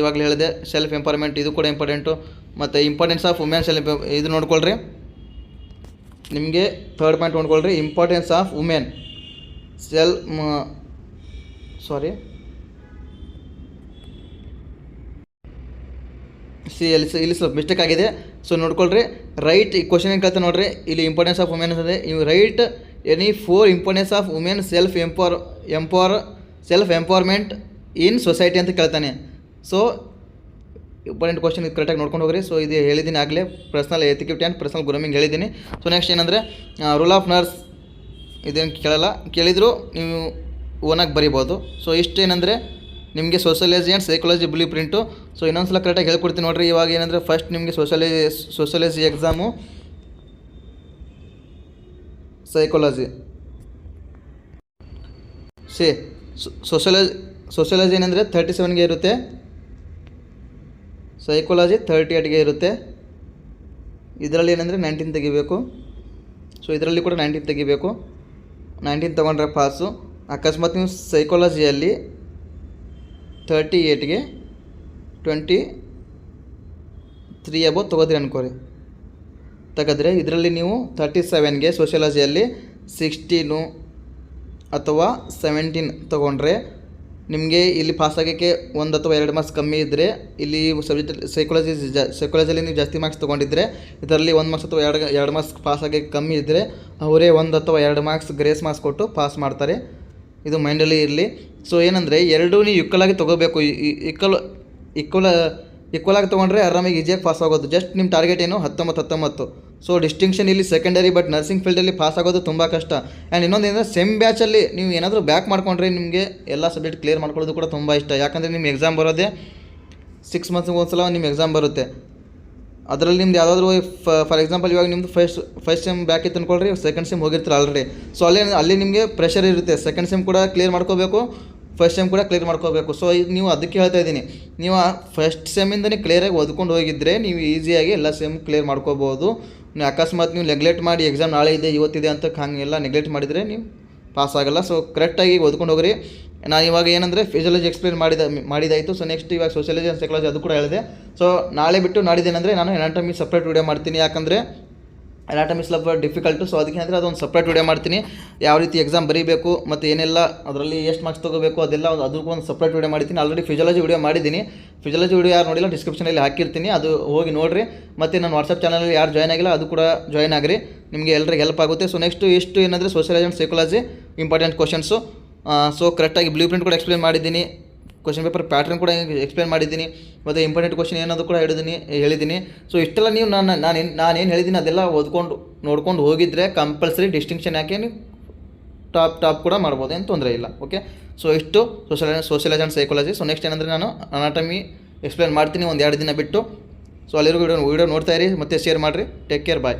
ಇವಾಗಲೇ ಹೇಳಿದೆ. ಸೆಲ್ಫ್ ಎಂಪವರ್ಮೆಂಟ್ ಇದು ಕೂಡ ಇಂಪಾರ್ಟೆಂಟು. ಮತ್ತು ಇಂಪಾರ್ಟೆನ್ಸ್ ಆಫ್ ವುಮೆನ್ ಸೆಲ್ಫ್, ಇದು ನೋಡ್ಕೊಳ್ರಿ. ನಿಮಗೆ 3rd ಪಾಯಿಂಟ್ ನೋಡ್ಕೊಳ್ರಿ, ಇಂಪಾರ್ಟೆನ್ಸ್ ಆಫ್ ವುಮೆನ್ ಇಲ್ಲಿ ಸ್ವಲ್ಪ ಮಿಸ್ಟೇಕ್ ಆಗಿದೆ. ಸೊ ನೋಡ್ಕೊಳ್ರಿ, ರೈಟ್ ಈ ಕ್ವಶನ್ ಏನು ಕೇಳ್ತಾ ನೋಡ್ರಿ, ಇಲ್ಲಿ ಇಂಪಾರ್ಟೆನ್ಸ್ ಆಫ್ ವುಮೆನ್ ಅಂದರೆ ನೀವು write any 4 importance of women self empowerment in society ಅಂತ ಕೇಳ್ತಾನೆ. ಸೊ ಇಂಪಾರ್ಟೆಂಟ್ ಕ್ವಶನ್ ಇದು ಕರೆಕ್ಟಾಗಿ ನೋಡ್ಕೊಂಡು ಹೋಗ್ರಿ. ಸೊ ಇದು ಹೇಳಿದ್ದೀನಿ ಆಗಲೇ, ಪರ್ಸನಲ್ ಎಥಿಕ್ವಿಟಿ ಆ್ಯಂಡ್ ಪರ್ಸನಲ್ ಗ್ರೂಮಿಂಗ್ ಹೇಳಿದ್ದೀನಿ. ಸೊ ನೆಕ್ಸ್ಟ್ ಏನಂದರೆ ರೂಲ್ ಆಫ್ ನರ್ಸ್, ಇದೇನು ಕೇಳಲ್ಲ, ಕೇಳಿದ್ರು ನೀವು ಓನಾಗಿ ಬರಿಬೋದು. ಸೊ ಇಷ್ಟೇನೆಂದರೆ ನಿಮಗೆ sociology and psychology blue print. So ಇನ್ನೊಂದು ಸಲ ಕರೆಕ್ಟಾಗಿ ಹೇಳ್ಕೊಡ್ತೀನಿ ನೋಡಿರಿ. ಇವಾಗ ಏನಂದರೆ ಫಸ್ಟ್ ನಿಮಗೆ ಸೋಷಿಯಾಲಜಿ ಎಕ್ಸಾಮು, ಸೈಕಾಲಜಿ ಸೋಷಿಯಾಲಜಿ ಏನಂದರೆ 37ಗೆ ಇರುತ್ತೆ, ಸೈಕಾಲಜಿ 38ಗೆ ಇರುತ್ತೆ. ಇದರಲ್ಲಿ ಏನಂದರೆ 19 ತೆಗಿಬೇಕು. ಸೊ ಇದರಲ್ಲಿ ಕೂಡ 19 ತೆಗಿಬೇಕು. 19 ತೊಗೊಂಡ್ರೆ ಪಾಸು. ಅಕಸ್ಮಾತ್ ನೀವು ಸೈಕಾಲಜಿಯಲ್ಲಿ 38ಗೆ 23 ಅಬೋ ತೊಗೋದ್ರಿ ಅನ್ಕೋರಿ. ತೆಗೆದ್ರೆ ಇದರಲ್ಲಿ ನೀವು 37ಗೆ ಸೋಷಿಯಾಲಜಿಯಲ್ಲಿ 16 ಅಥವಾ 17 ತೊಗೊಂಡ್ರೆ ನಿಮಗೆ ಇಲ್ಲಿ ಪಾಸಾಗೋಕ್ಕೆ 1 ಅಥವಾ 2 ಮಾರ್ಕ್ಸ್ ಕಮ್ಮಿ ಇದ್ದರೆ, ಇಲ್ಲಿ ಸಬ್ಜೆಕ್ಟ್ ಸೈಕಾಲಜಿಯಲ್ಲಿ ನೀವು ಜಾಸ್ತಿ ಮಾರ್ಕ್ಸ್ ತೊಗೊಂಡಿದ್ದರೆ ಇದರಲ್ಲಿ 1 ಮಾರ್ಕ್ಸ್ ಅಥವಾ 2 ಮಾರ್ಕ್ಸ್ ಪಾಸ್ ಆಗೋಕ್ಕೆ ಕಮ್ಮಿ ಇದ್ದರೆ ಅವರೇ 1 ಅಥವಾ 2 ಮಾರ್ಕ್ಸ್ ಗ್ರೇಸ್ ಮಾರ್ಕ್ಸ್ ಕೊಟ್ಟು ಪಾಸ್ ಮಾಡ್ತಾರೆ. ಇದು ಮೈಂಡಲ್ಲಿ ಇರಲಿ. ಸೊ ಏನಂದರೆ ಎರಡೂ ನೀವು ಈಕ್ವಲಾಗಿ ತೊಗೋಬೇಕು. ಈಕ್ವಲಾಗಿ ತೊಗೊಂಡ್ರೆ ಆರಾಮಾಗಿ ಈಸಿಯಾಗಿ ಪಾಸ್ ಆಗೋದು. ಜಸ್ಟ್ ನಿಮ್ಮ ಟಾರ್ಗೆಟ್ ಏನು 19. ಸೊ ಡಿಸ್ಟಿಂಕ್ಷನ್ ಇಲ್ಲಿ ಸೆಕೆಂಡರಿ, ಬಟ್ ನರ್ಸಿಂಗ್ ಫೀಲ್ಡಲ್ಲಿ ಪಾಸ್ ಆಗೋದು ತುಂಬ ಕಷ್ಟ. ಆ್ಯಂಡ್ ಇನ್ನೊಂದು ಏನಂದರೆ ಸೆಮ್ ಬ್ಯಾಚಲ್ಲಿ ನೀವು ಏನಾದರೂ ಬ್ಯಾಕ್ ಮಾಡ್ಕೊಂಡ್ರೆ ನಿಮಗೆ ಎಲ್ಲ ಸಬ್ಜೆಕ್ಟ್ ಕ್ಲಿಯರ್ ಮಾಡ್ಕೊಳ್ಳೋದು ಕೂಡ ತುಂಬ ಇಷ್ಟ. ಯಾಕಂದರೆ ನಿಮ್ಮ ಎಕ್ಸಾಮ್ ಬರೋದೇ 6 ಮಂತ್ಸ್ಗೆ ಒಂದ್ಸಲ ನಿಮ್ಮ ಎಕ್ಸಾಮ್ ಬರುತ್ತೆ. ಅದರಲ್ಲಿ ನಿಮ್ದು ಯಾವುದಾದ್ರೂ ಫಾರ್ ಎಕ್ಸಾಂಪಲ್ ಇವಾಗ ನಿಮ್ಮದು ಫಸ್ಟ್ ಸೆಮ್ ಬ್ಯಾಕ್ ಇತ್ತು ಅಂದ್ಕೊಳ್ರಿ, ಸೆಕೆಂಡ್ ಸೆಮ್ ಹೋಗಿರ್ತೀರ ಆಲ್ರೆಡಿ. ಸೊ ಅಲ್ಲಿ ನಿಮಗೆ ಪ್ರೆಷರ್ ಇರುತ್ತೆ. ಸೆಕೆಂಡ್ ಸೆಮ್ ಕೂಡ ಕ್ಲಿಯರ್ ಮಾಡ್ಕೋಬೇಕು, ಫಸ್ಟ್ ಸೆಮ್ ಕೂಡ ಕ್ಲಿಯರ್ ಮಾಡ್ಕೋಬೇಕು. ಸೊ ನೀವು ಅದಕ್ಕೆ ಹೇಳ್ತಾ ಇದ್ದೀನಿ, ನೀವು ಫಸ್ಟ್ ಸೆಮ್ಮಿಂದನೇ ಕ್ಲಿಯರಾಗಿ ಓದ್ಕೊಂಡು ಹೋಗಿದ್ದರೆ ನೀವು ಈಸಿಯಾಗಿ ಎಲ್ಲ ಸೆಮ್ ಕ್ಲಿಯರ್ ಮಾಡ್ಕೋಬೋದು. ನೀವು ಅಕಸ್ಮಾತ್ ನೀವು ನೆಗ್ಲೆಕ್ಟ್ ಮಾಡಿ ಎಕ್ಸಾಮ್ ನಾಳೆ ಇದೆ ಇವತ್ತಿದೆ ಅಂತ ಹಾಗೆಲ್ಲ ನೆಗ್ಲೆಕ್ಟ್ ಮಾಡಿದರೆ ನೀವು ಪಾಸ್ ಆಗೋಲ್ಲ. ಸೊ ಕರೆಕ್ಟಾಗಿ ಓದ್ಕೊಂಡು ಹೋಗ್ರಿ. ನಾನು ಇವಾಗ ಏನಂದರೆ ಫಿಸಿಯಾಲಜಿ ಎಕ್ಸ್ಪ್ಲೇನ್ ಮಾಡಿದಾಯಿತು. ಸೊ ನೆಕ್ಸ್ಟ್ ಇವಾಗ ಸೋಷಿಯಾಲಜಿ ಆ್ಯಂಡ್ ಸೈಕಾಲಜಿ ಅದು ಕೂಡ ಹೇಳಿದೆ. ಸೊ ನಾಳೆ ಬಿಟ್ಟು ನಾಡಿದ್ದೇನೆಂದರೆ ನಾನು ಎನಾಟಮಿ ಸಪ್ರೇಟ್ ವೀಡಿಯೋ ಮಾಡ್ತೀನಿ. ಯಾಕಂದರೆ ಎನಾಟಮಿ ಸ್ವಲ್ಪ ಡಿಫಿಕಲ್ಟು. ಸೊ ಅದಕ್ಕೆ ಅಂದರೆ ಅದೊಂದು ಸಪ್ರೇಟ್ ವೀಡಿಯೋ ಮಾಡ್ತೀನಿ. ಯಾವ ರೀತಿ ಎಕ್ಸಾಮ್ ಬರೀಬೇಕು ಮತ್ತು ಏನೆಲ್ಲ ಅದರಲ್ಲಿ ಎಷ್ಟು ಮಾರ್ಕ್ಸ್ ತೊಗೋಬೇಕು ಅದೆಲ್ಲ ಅದಕ್ಕೂ ಒಂದು ಸಪ್ರೇಟ್ ವೀಡಿಯೋ ಮಾಡ್ತೀನಿ. ಆಲ್ರೆಡಿ ಫಿಸಿಯಾಲಜಿ ವೀಡಿಯೋ ಮಾಡಿದ್ದೀನಿ. ಫಿಸಿಯಾಲಜಿ ವೀಡಿಯೋ ಯಾರು ನೋಡಿಲ್ಲ ಡಿಸ್ಕ್ರಿಪ್ಷನಲ್ಲಿ ಹಾಕಿರ್ತೀನಿ, ಅದು ಹೋಗಿ ನೋಡಿರಿ. ಮತ್ತು ನನ್ನ ವಾಟ್ಸಪ್ ಚಾನಲಲ್ಲಿ ಯಾರು ಜಾಯ್ನ್ ಆಗಿಲ್ಲ ಅದು ಕೂಡ ಜಾಯ್ನ್ ಆಗಿರಿ, ನಿಮಗೆ ಎಲ್ಲರಿಗೆ ಹೆಲ್ಪ್ ಆಗುತ್ತೆ. ಸೊ ನೆಕ್ಸ್ಟು ಇಷ್ಟು ಏನಂದರೆ sociology and psychology important questions. So ಕರೆಕ್ಟಾಗಿ ಬ್ಲೂ ಪ್ರಿಂಟ್ ಕೂಡ ಎಕ್ಸ್ಪ್ಲೇನ್ ಮಾಡಿದ್ದೀನಿ, ಕ್ವಶನ್ ಪೇಪರ್ ಪ್ಯಾಟ್ರನ್ ಕೂಡ ಎಕ್ಸ್ಪ್ಲೇನ್ ಮಾಡಿದ್ದೀನಿ, ಮತ್ತು ಇಂಪಾರ್ಟೆಂಟ್ ಕ್ವಶನ್ ಏನದು ಕೂಡ ಹೇಳಿದ್ದೀನಿ. ಸೊ ಇಷ್ಟೆಲ್ಲ ನೀವು ನಾನೇನು ಹೇಳಿದ್ದೀನಿ ಅದೆಲ್ಲ ಓದ್ಕೊಂಡು ನೋಡ್ಕೊಂಡು ಹೋಗಿದ್ರೆ ಕಂಪಲ್ಸರಿ ಡಿಸ್ಟಿಂಕ್ಷನ್ ಹಾಕಿ ನೀವು ಟಾಪ್ ಕೂಡ ಮಾಡ್ಬೋದು, ಏನು ತೊಂದರೆ ಇಲ್ಲ. ಓಕೆ, ಸೊ ಇಷ್ಟು sociology and psychology. So next ಏನಂದರೆ ನಾನು ಅನಾಟಮಿ ಎಕ್ಸ್ಪ್ಲೇನ್ ಮಾಡ್ತೀನಿ 1-2 ದಿನ ಬಿಟ್ಟು. ಸೊ ಅಲ್ಲಿರೋ ವೀಡಿಯೋ ನೋಡ್ತಾ ಇರಿ ಮತ್ತು ಶೇರ್ ಮಾಡಿರಿ. ಟೇಕ್ ಕೇರ್, ಬಾಯ್.